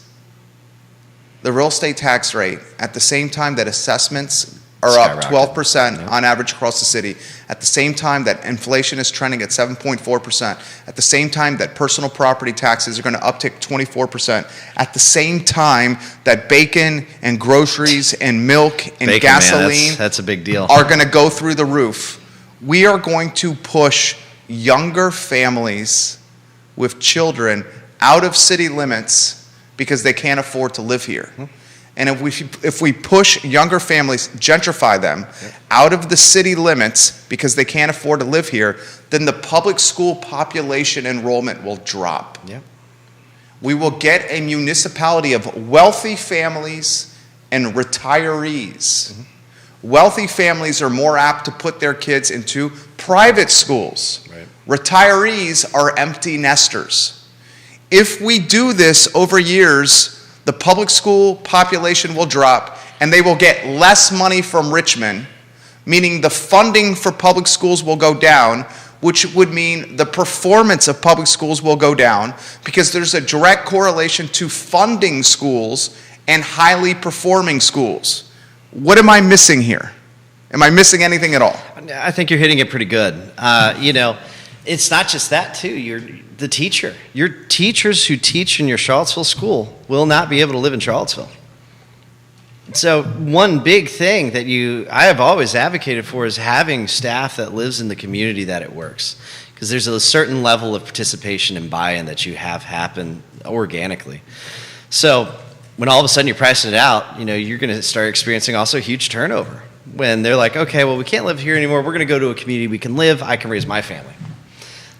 the real estate tax rate at the same time that assessments are up 12% on average across the city, at the same time that inflation is trending at 7.4%, at the same time that personal property taxes are going to uptick 24%, at the same time that bacon and groceries and milk and gasoline that's a big deal. Are going to go through the roof, we are going to push younger families with children out of city limits because they can't afford to live here. And if we push younger families, gentrify them out of the city limits because they can't afford to live here, then the public school population enrollment will drop. We will get a municipality of wealthy families and retirees. Wealthy families are more apt to put their kids into private schools. Retirees are empty nesters. If we do this over years, the public school population will drop and they will get less money from Richmond, meaning the funding for public schools will go down, which would mean the performance of public schools will go down because there's a direct correlation to funding schools and highly performing schools. What am I missing here? Am I missing anything at all? I think you're hitting it pretty good. It's not just that, too. You're the teacher. Your teachers who teach in your Charlottesville school will not be able to live in Charlottesville. So one big thing that I have always advocated for is having staff that lives in the community that it works. Because there's a certain level of participation and buy-in that you have happen organically. So when all of a sudden you're pricing it out, you're going to start experiencing also huge turnover. When they're like, okay, well, we can't live here anymore. We're going to go to a community we can live. I can raise my family.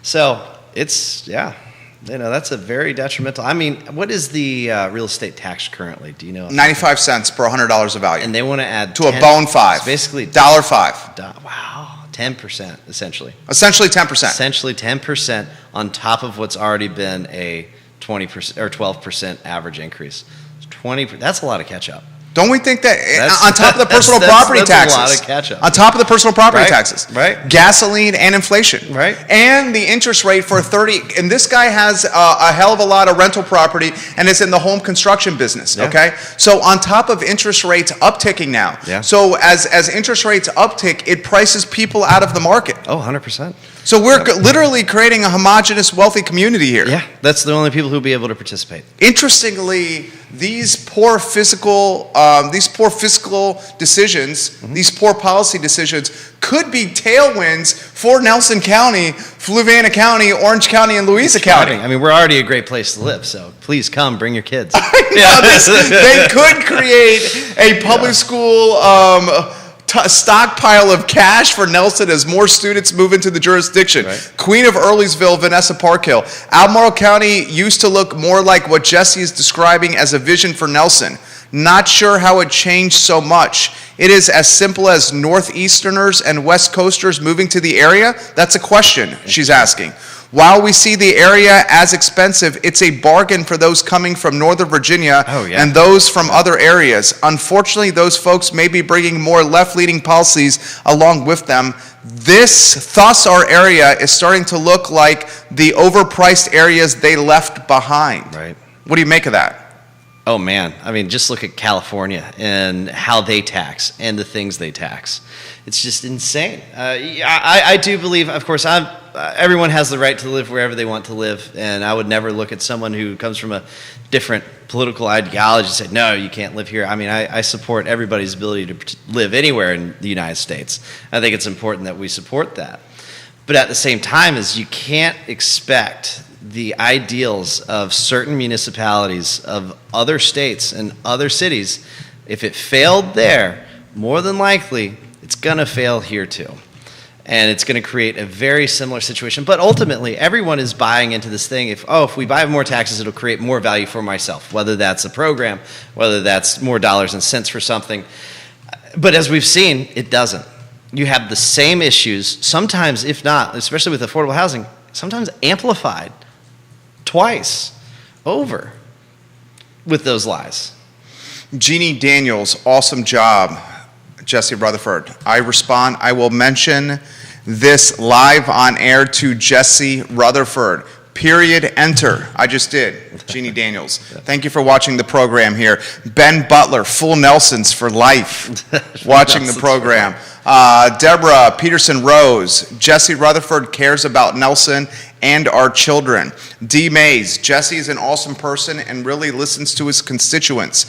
So it's, that's a very detrimental. I mean, what is the real estate tax currently? Do you know? 95 cents per $100 of value. And they want to add to a bone $5. Basically $5. Wow, 10% essentially. Essentially 10%. Essentially 10% on top of what's already been a 20% or 12% average increase. 20. That's a lot of catch up. Don't we think that on top of the personal property taxes, a lot of catch-up. On top of the personal property taxes, right? Gasoline and inflation, right? And the interest rate for 30, and this guy has a hell of a lot of rental property and is in the home construction business, okay? So on top of interest rates upticking now, so as interest rates uptick, it prices people out of the market. Oh, 100%. So we're literally creating a homogenous, wealthy community here. Yeah, that's the only people who'll be able to participate. Interestingly, these poor fiscal decisions, these poor policy decisions, could be tailwinds for Nelson County, Fluvanna County, Orange County, and Louisa County. I mean, we're already a great place to live, so please come, bring your kids. They could create a public school stockpile of cash for Nelson as more students move into the jurisdiction. Right. Queen of Earlysville, Vanessa Parkhill. Albemarle County used to look more like what Jesse is describing as a vision for Nelson. Not sure how it changed so much. It is as simple as Northeasterners and West Coasters moving to the area? That's a question she's asking. While we see the area as expensive, it's a bargain for those coming from Northern Virginia and those from other areas. Unfortunately, those folks may be bringing more left-leaning policies along with them. Thus our area is starting to look like the overpriced areas they left behind. Right. What do you make of that? Oh, man. I mean, just look at California and how they tax and the things they tax. It's just insane. I do believe, of course, everyone has the right to live wherever they want to live, and I would never look at someone who comes from a different political ideology and say, no, you can't live here. I mean, I support everybody's ability to live anywhere in the United States. I think it's important that we support that. But at the same time, is you can't expect the ideals of certain municipalities of other states and other cities. If it failed there, more than likely, it's going to fail here too. And it's going to create a very similar situation. But ultimately, everyone is buying into this thing. If we buy more taxes, it'll create more value for myself, whether that's a program, whether that's more dollars and cents for something. But as we've seen, it doesn't. You have the same issues, sometimes, if not, especially with affordable housing, sometimes amplified twice over with those lies. Jeannie Daniels, awesome job. Jesse Rutherford. I respond, I will mention this live on air to Jesse Rutherford. Period, enter. I just did. Jeannie Daniels. Thank you for watching the program here. Ben Butler, full Nelsons for life, watching the program. Deborah Peterson Rose, Jesse Rutherford cares about Nelson and our children. D. Mays, Jesse is an awesome person and really listens to his constituents.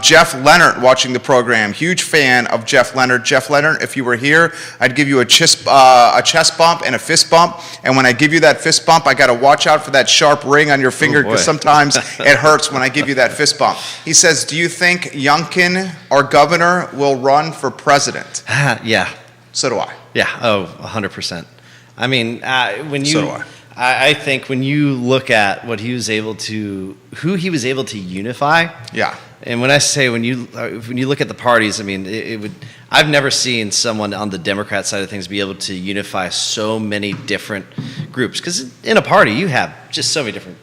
Jeff Leonard watching the program, huge fan of Jeff Leonard. Jeff Leonard, if you were here, I'd give you a chest bump and a fist bump. And when I give you that fist bump, I got to watch out for that sharp ring on your finger because sometimes it hurts when I give you that fist bump. He says, do you think Youngkin, our governor, will run for president? Yeah. So do I. Yeah. Oh, 100%. I mean, when you, so do I. I think when you look at what he was able to, who he was able to unify. Yeah. And when I say when you look at the parties, I mean, it would. I've never seen someone on the Democrat side of things be able to unify so many different groups. Because in a party, you have just so many different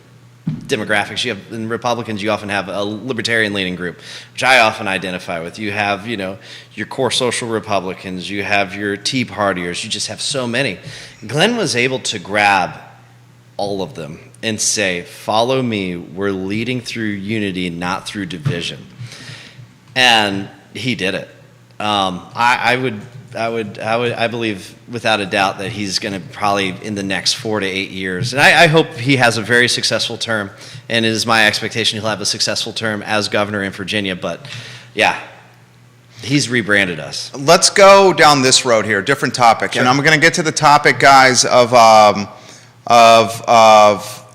demographics. You have in Republicans, you often have a libertarian-leaning group, which I often identify with. You have, your core social Republicans. You have your Tea Partiers. You just have so many. Glenn was able to grab all of them and say, "Follow me. We're leading through unity, not through division." And he did it. I believe without a doubt that he's going to probably in the next 4 to 8 years, and I hope he has a very successful term, and it is my expectation he'll have a successful term as governor in Virginia. But yeah, he's rebranded us. Let's go down this road here, different topic, Sure. and I'm going to get to the topic, guys, of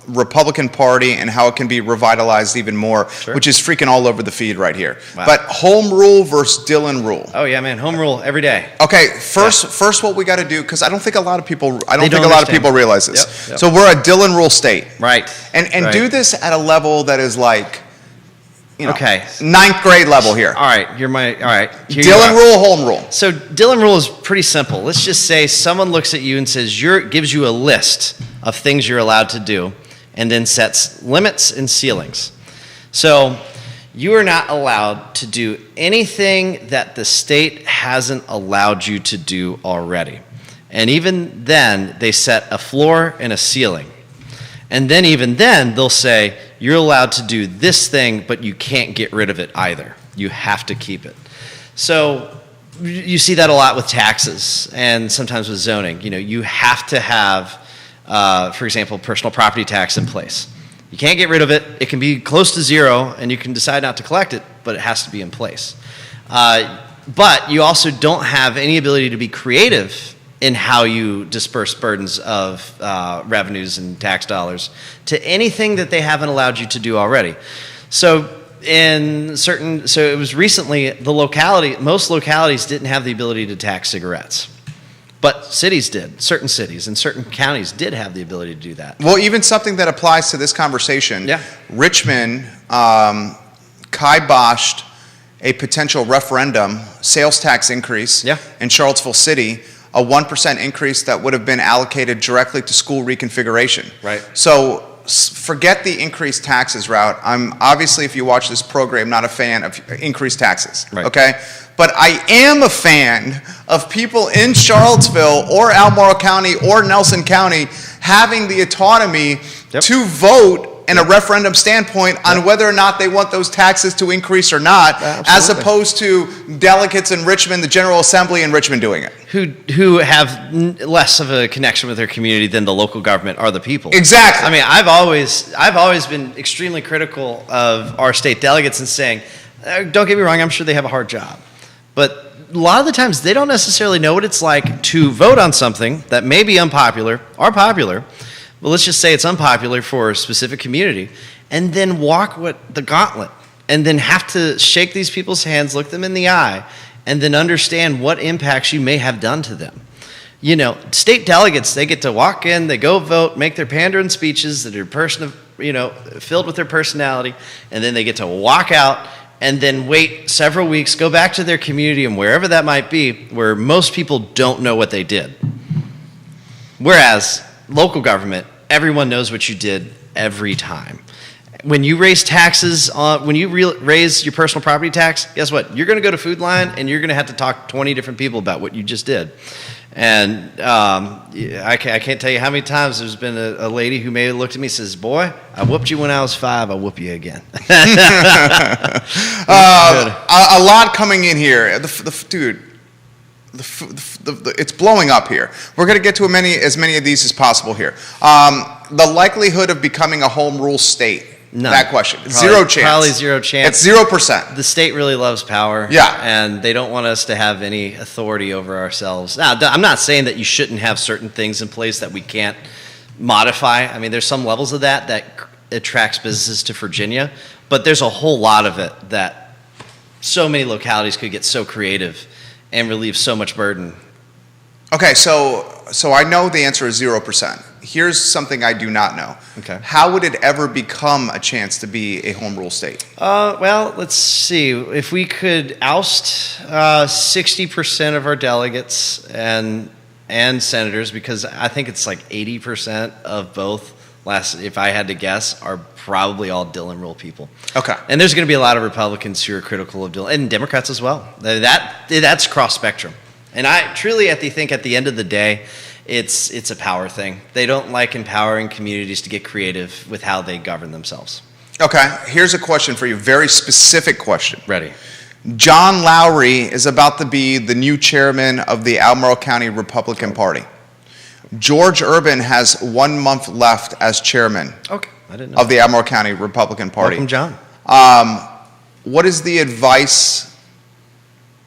Republican Party and how it can be revitalized even more, Sure. which is freaking all over the feed right here. Wow. But home rule versus Dillon rule. Oh yeah, man, home rule every day. Okay, first, what we got to do, because I don't think a lot of people understand. realize this. Yep. So we're a Dillon rule state, Right. and Right. do this at a level that is like, Okay. 9th grade level here. All right, all right. Here you Dillon are. rule, home rule. So Dillon rule is pretty simple. Let's just say someone looks at you and says gives you a list of things you're allowed to do, and then sets limits and ceilings. So you are not allowed to do anything that the state hasn't allowed you to do already. And even then, they set a floor and a ceiling. And then even then, they'll say, you're allowed to do this thing, but you can't get rid of it either. You have to keep it. So you see that a lot with taxes and sometimes with zoning. You have to have, for example, personal property tax in place. You can't get rid of it. It can be close to zero, and you can decide not to collect it, but it has to be in place. But you also don't have any ability to be creative in how you disperse burdens of revenues and tax dollars to anything that they haven't allowed you to do already. So it was recently most localities didn't have the ability to tax cigarettes. But cities did. Certain cities and certain counties did have the ability to do that. Well, even something that applies to this conversation. Yeah. Richmond kiboshed a potential referendum sales tax increase Yeah. in Charlottesville City, a 1% increase that would have been allocated directly to school reconfiguration. Right. So forget the increased taxes route. I'm obviously, if you watch this program, not a fan of increased taxes. Right. Okay? But I am a fan of people in Charlottesville or Albemarle County or Nelson County having the autonomy Yep. to vote in a referendum standpoint on whether or not they want those taxes to increase or not, as Absolutely. opposed to delegates in Richmond, the General Assembly in Richmond doing it. Who have less of a connection with their community than the local government or the people. Exactly. I mean, I've always been extremely critical of our state delegates and saying, don't get me wrong, I'm sure they have a hard job. But a lot of the times they don't necessarily know what it's like to vote on something that may be unpopular or popular, but let's just say it's unpopular for a specific community, and then walk the gauntlet, and then have to shake these people's hands, look them in the eye, and then understand what impacts you may have done to them. State delegates, they get to walk in, they go vote, make their pandering speeches that are filled with their personality, and then they get to walk out and then wait several weeks, go back to their community and wherever that might be, where most people don't know what they did. Whereas local government, everyone knows what you did every time. When you raise taxes, when you raise your personal property tax, guess what? You're going to go to Food Line and you're going to have to talk to 20 different people about what you just did. And I can't tell you how many times there's been a lady who may have looked at me and says, "Boy, I whooped you when I was 5, I'll whoop you again." A lot coming in here. Dude, it's blowing up here. We're going to get to as many of these as possible here. The likelihood of becoming a home rule state. None. That question. Probably, Zero chance. Probably 0 chance. It's 0%. The state really loves power. Yeah. And they don't want us to have any authority over ourselves. Now, I'm not saying that you shouldn't have certain things in place that we can't modify. I mean, there's some levels of that attracts businesses to Virginia, but there's a whole lot of it that so many localities could get so creative and relieve so much burden. Okay, so I know the answer is 0%. Here's something I do not know. Okay. How would it ever become a chance to be a home rule state? Well, let's see. If we could oust 60% of our delegates and senators, because I think it's like 80% of both if I had to guess, are probably all Dillon rule people. Okay. And there's going to be a lot of Republicans who are critical of Dillon, and Democrats as well. That's cross spectrum. And I truly think at the end of the day, it's a power thing. They don't like empowering communities to get creative with how they govern themselves. Okay, here's a question for you, very specific question. Ready. John Lowry is about to be the new chairman of the Albemarle County Republican Party. George Urban has 1 month left as chairman Okay, I didn't know. of the Albemarle County Republican Party. Welcome, John. What is the advice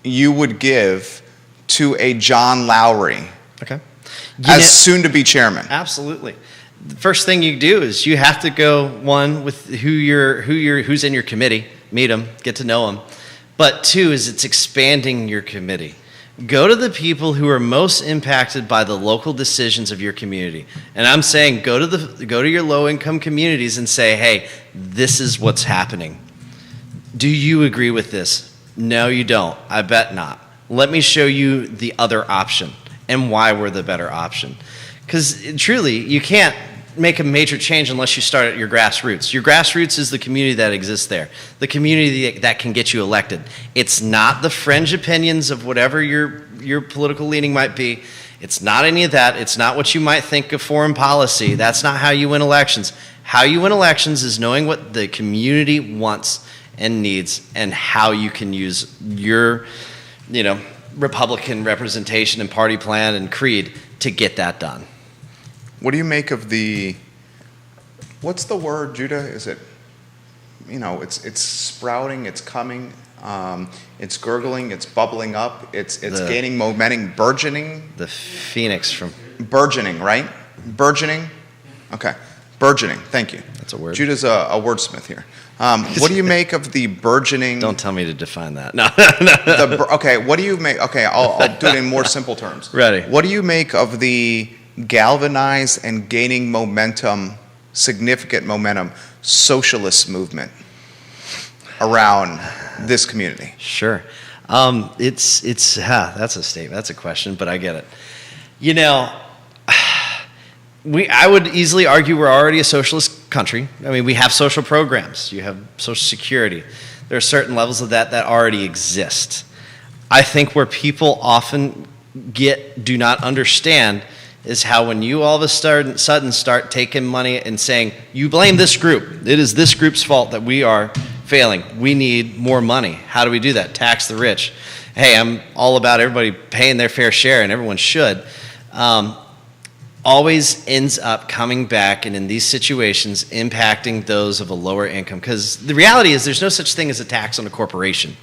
you would give to a John Lowry Okay. as soon to be chairman? Absolutely. The first thing you do is you have to go, one, with who's in your committee, meet them, get to know them. But two is it's expanding your committee. Go to the people who are most impacted by the local decisions of your community. And I'm saying go to your low-income communities and say, hey, this is what's happening. Do you agree with this? No, you don't. I bet not. Let me show you the other option and why we're the better option. Because truly, you can't make a major change unless you start at your grassroots. Your grassroots is the community that exists there, the community that can get you elected. It's not the fringe opinions of whatever your political leaning might be. It's not any of that. It's not what you might think of foreign policy. That's not how you win elections. How you win elections is knowing what the community wants and needs and how you can use your, Republican representation and party plan and creed to get that done. What do you make of what's the word, Judah? Is it, it's sprouting, it's coming, it's gurgling, it's bubbling up, it's gaining momentum, burgeoning? The phoenix from... Burgeoning, right? Burgeoning? Okay. Burgeoning, thank you. That's a word. Judah's a wordsmith here. What do you make of the burgeoning? Don't tell me to define that. No. Okay, what do you make? Okay, I'll do it in more simple terms. Ready. What do you make of the galvanized and gaining momentum, significant momentum, socialist movement around this community? Sure. That's a statement. That's a question, but I get it. I would easily argue we're already a socialist country. I mean, we have social programs. You have Social Security. There are certain levels of that already exist. I think where people often do not understand is how when you all of a sudden start taking money and saying, you blame this group. It is this group's fault that we are failing. We need more money. How do we do that? Tax the rich. Hey, I'm all about everybody paying their fair share, and everyone should. Always ends up coming back and in these situations impacting those of a lower income. Because the reality is there's no such thing as a tax on a corporation.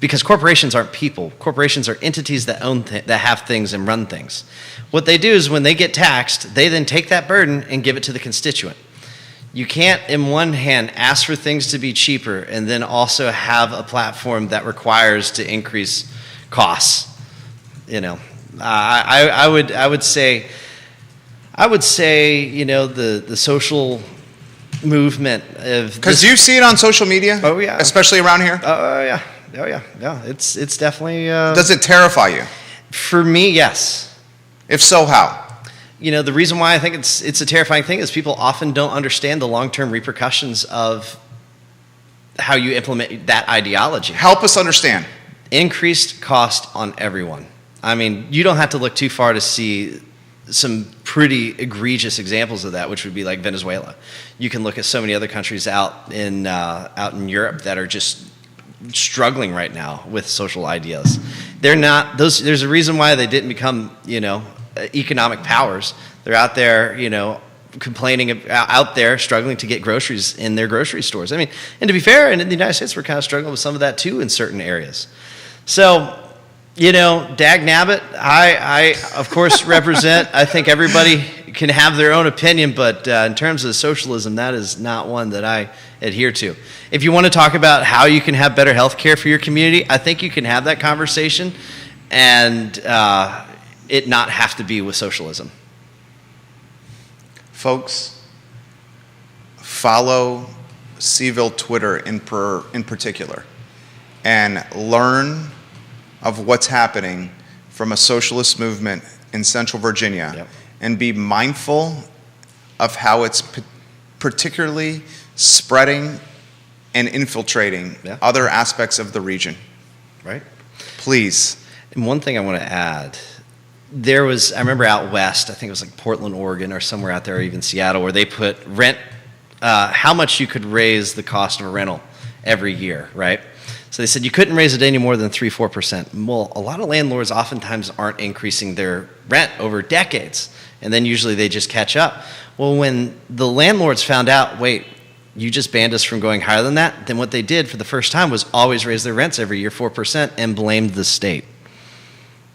Because corporations aren't people. Corporations are entities that own that have things and run things. What they do is when they get taxed, they then take that burden and give it to the constituent. You can't, in one hand, ask for things to be cheaper and then also have a platform that requires to increase costs. I would say, the social movement of... Because you see it on social media? Oh, yeah. Especially around here? Oh, yeah. Oh, yeah. Yeah, it's definitely... Does it terrify you? For me, yes. If so, how? The reason why I think it's a terrifying thing is people often don't understand the long-term repercussions of how you implement that ideology. Help us understand. Increased cost on everyone. I mean, you don't have to look too far to see some pretty egregious examples of that, which would be like Venezuela. You can look at so many other countries out in Europe that are just struggling right now with social ideas. They're not those. There's a reason why they didn't become economic powers. They're out there complaining, out there struggling to get groceries in their grocery stores. I mean, and to be fair, in the United States, we're kind of struggling with some of that too in certain areas. So, dag nabbit, I of course represent, I think everybody can have their own opinion, but in terms of socialism, that is not one that I adhere to. If you want to talk about how you can have better health care for your community, I think you can have that conversation and it not have to be with socialism. Folks, follow Seville Twitter in particular and learn of what's happening from a socialist movement in Central Virginia, yep, and be mindful of how it's particularly spreading and infiltrating other aspects of the region. Right. Please. And one thing I want to add, I remember out west, I think it was like Portland, Oregon, or somewhere out there, or even Seattle, where they put rent, how much you could raise the cost of a rental every year, right? So they said you couldn't raise it any more than 3-4%. Well, a lot of landlords oftentimes aren't increasing their rent over decades, and then usually they just catch up. Well, when the landlords found out, wait, you just banned us from going higher than that, then what they did for the first time was always raise their rents every year 4% and blamed the state.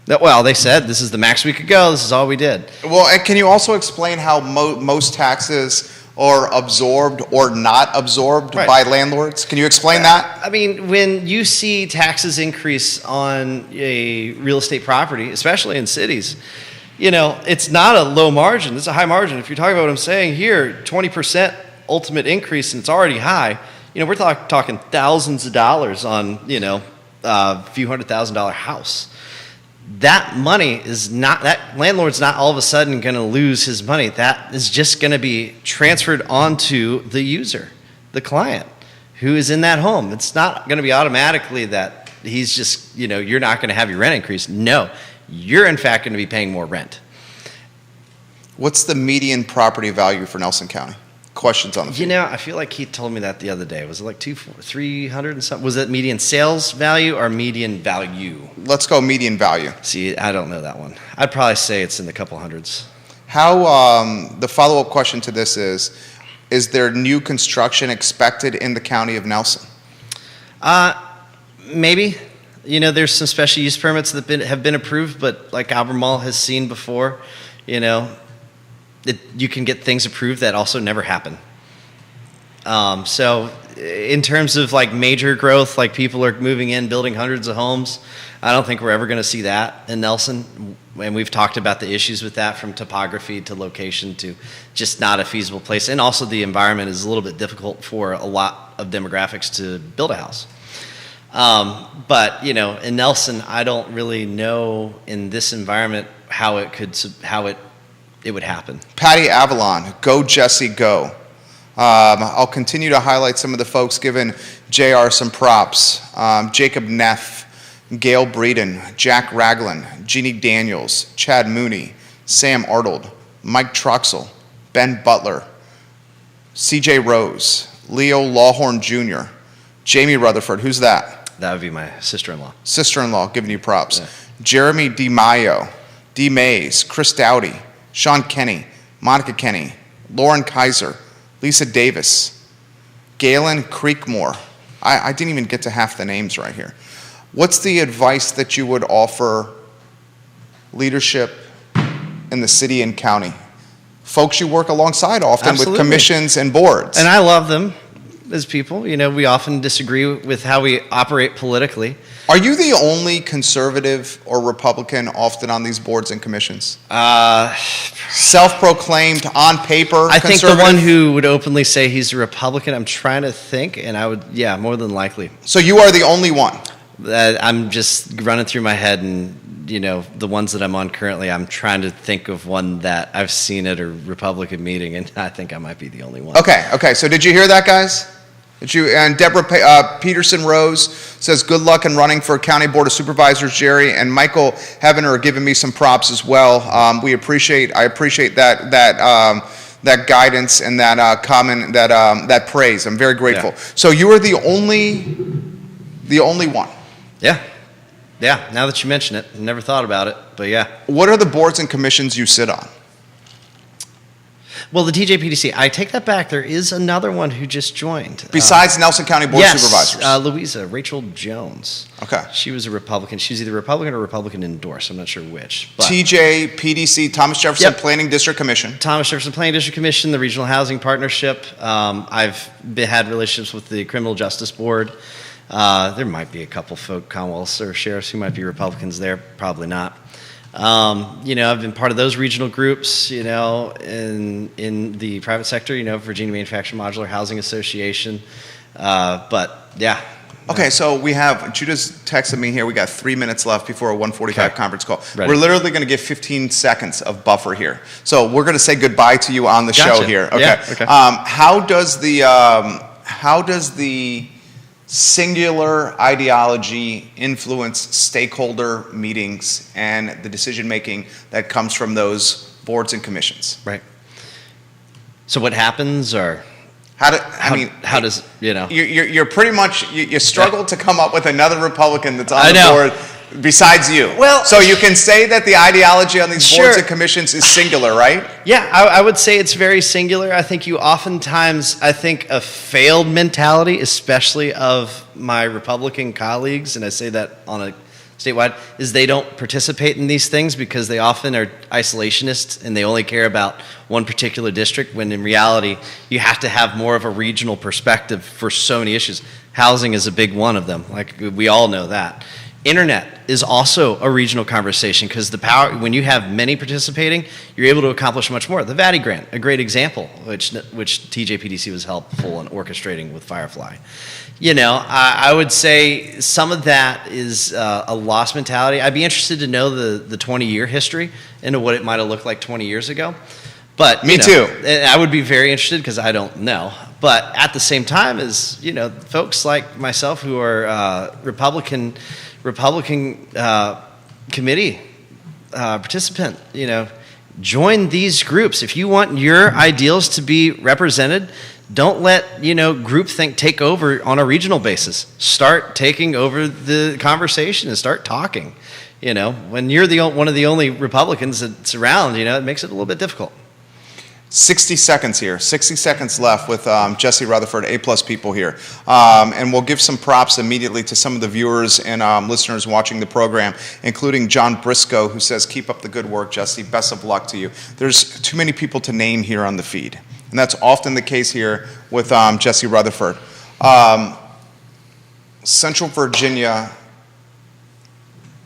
Well, they said this is the max we could go, this is all we did. Well, and can you also explain how most taxes are absorbed or not absorbed by landlords? Can you explain that? I mean, when you see taxes increase on a real estate property, especially in cities, it's not a low margin, it's a high margin. If you're talking about what I'm saying here, 20% ultimate increase, and it's already high, we're talking thousands of dollars on, a few $100,000 house. That money that landlord's not all of a sudden going to lose his money. That is just going to be transferred onto the user, the client who is in that home. It's not going to be automatically that he's just, you're not going to have your rent increase. No, you're in fact going to be paying more rent. What's the median property value for Nelson County? Questions on the feed. I feel like he told me that the other day. Was it like 300 and something? Was it median sales value or median value? Let's go median value. See, I don't know that one. I'd probably say it's in the couple hundreds. How, the follow-up question to this is there new construction expected in the county of Nelson? Maybe. There's some special use permits that have been approved, but like Albemarle has seen before, you can get things approved that also never happen. So in terms of like major growth, like people are moving in, building hundreds of homes, I don't think we're ever going to see that in Nelson. And we've talked about the issues with that, from topography to location to just not a feasible place. And also the environment is a little bit difficult for a lot of demographics to build a house. But in Nelson, I don't really know in this environment how it would happen. Patty Avalon, go Jesse, go. I'll continue to highlight some of the folks giving JR some props. Jacob Neff, Gail Breeden, Jack Ragland, Jeannie Daniels, Chad Mooney, Sam Arnold, Mike Troxel, Ben Butler, CJ Rose, Leo Lawhorn Jr., Jamie Rutherford. Who's that? That would be my sister-in-law. Sister-in-law, giving you props. Yeah. Jeremy DiMaio, D. Mays, Chris Dowdy, Sean Kenny, Monica Kenny, Lauren Kaiser, Lisa Davis, Galen Creekmore. I didn't even get to half the names right here. What's the advice that you would offer leadership in the city and county? Folks you work alongside often. Absolutely. With commissions and boards. And I love them as people. We often disagree with how we operate politically. Are you the only conservative or Republican often on these boards and commissions? Self-proclaimed, on paper, I think conservative? the one who would openly say he's a Republican, I'm trying to think, and I would, more than likely. So you are the only one? I'm just running through my head, and, the ones that I'm on currently, I'm trying to think of one that I've seen at a Republican meeting, and I think I might be the only one. Okay, so did you hear that, guys? And Deborah Peterson Rose says, good luck in running for County Board of Supervisors, Jerry. And Michael Heavener are giving me some props as well. I appreciate that guidance and that comment, that praise. I'm very grateful. Yeah. So you are the only one. Yeah. Now that you mention it, I never thought about it, but yeah. What are the boards and commissions you sit on? Well, the TJPDC, I take that back. There is another one who just joined. Besides Nelson County Board of Supervisors? Louisa, Rachel Jones. Okay. She was a Republican. She was either Republican or Republican endorsed. I'm not sure which. But TJPDC, Thomas Jefferson Planning District Commission. Thomas Jefferson Planning District Commission, the Regional Housing Partnership. I've had relationships with the Criminal Justice Board. There might be a couple folk, Commonwealths or sheriffs who might be Republicans there. Probably not. I've been part of those regional groups, in the private sector, Virginia Manufactured Modular Housing Association. But yeah, Okay, so we have, Judah's texted me here, we got 3 minutes left before a 1:45 Okay. conference call. Ready. We're literally going to give 15 seconds of buffer here. So we're going to say goodbye to you on the show Gotcha. here. Okay. Yeah, okay. How does the singular ideology influence stakeholder meetings and the decision-making that comes from those boards and commissions? Right. So what happens, or How does, You're pretty much, you struggle to come up with another Republican that's on I the know. board besides you. Well, so you can say that the ideology on these boards Sure. and commissions is singular, right? Yeah, I would say it's very singular. I think I think a failed mentality, especially of my Republican colleagues, and I say that on a statewide, is they don't participate in these things because they often are isolationists and they only care about one particular district, when in reality, you have to have more of a regional perspective for so many issues. Housing is a big one of them. Like, we all know that. Internet is also a regional conversation because the power, when you have many participating, you're able to accomplish much more. The Valley Grant, a great example, which TJPDC was helpful in orchestrating with Firefly. I would say some of that is a lost mentality. I'd be interested to know the 20-year history into what it might have looked like 20 years ago. But Me too. I would be very interested because I don't know. But at the same time, as folks like myself who are Republican committee participant, join these groups. If you want your ideals to be represented, don't let groupthink take over on a regional basis. Start taking over the conversation and start talking. When you're one of the only Republicans that's around, it makes it a little bit difficult. 60 seconds here. 60 seconds left with Jesse Rutherford, A-plus people here. And we'll give some props immediately to some of the viewers and listeners watching the program, including John Briscoe, who says, keep up the good work, Jesse. Best of luck to you. There's too many people to name here on the feed. And that's often the case here with Jesse Rutherford. Central Virginia,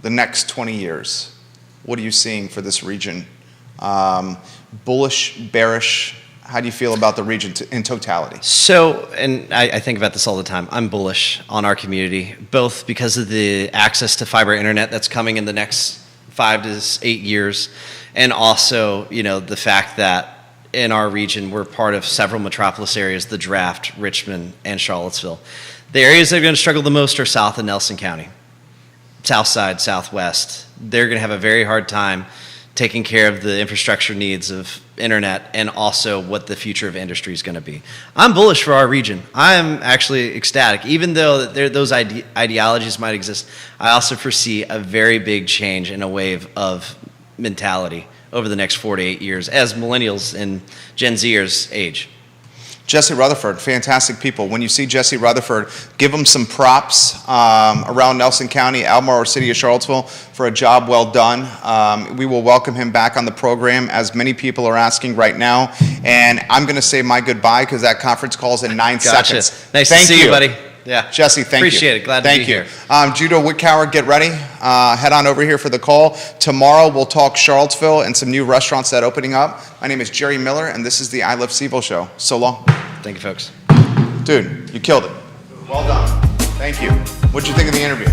the next 20 years. What are you seeing for this region? Bullish, bearish? How do you feel about the region in totality? So, and I think about this all the time, I'm bullish on our community, both because of the access to fiber internet that's coming in the next 5 to 8 years, and also, the fact that in our region, we're part of several metropolis areas, the Draft, Richmond, and Charlottesville. The areas that are going to struggle the most are south of Nelson County. South side, southwest. They're going to have a very hard time taking care of the infrastructure needs of internet and also what the future of industry is going to be. I'm bullish for our region. I'm actually ecstatic. Even though those ideologies might exist, I also foresee a very big change in a wave of mentality over the next 4 to 8 years as millennials and Gen Zers age. Jesse Rutherford, fantastic people. When you see Jesse Rutherford, give him some props around Nelson County, Albemarle, or City of Charlottesville for a job well done. We will welcome him back on the program, as many people are asking right now. And I'm going to say my goodbye because that conference call is in 9 Gotcha. seconds. Nice to see you, buddy. Yeah. Jesse, thank you. Appreciate it. Glad to be here. Judah Whitcower, get ready. Head on over here for the call. Tomorrow we'll talk Charlottesville and some new restaurants that are opening up. My name is Jerry Miller, and this is the I Love Seville show. So long. Thank you, folks. Dude, you killed it. Well done. Thank you. What'd you think of the interview?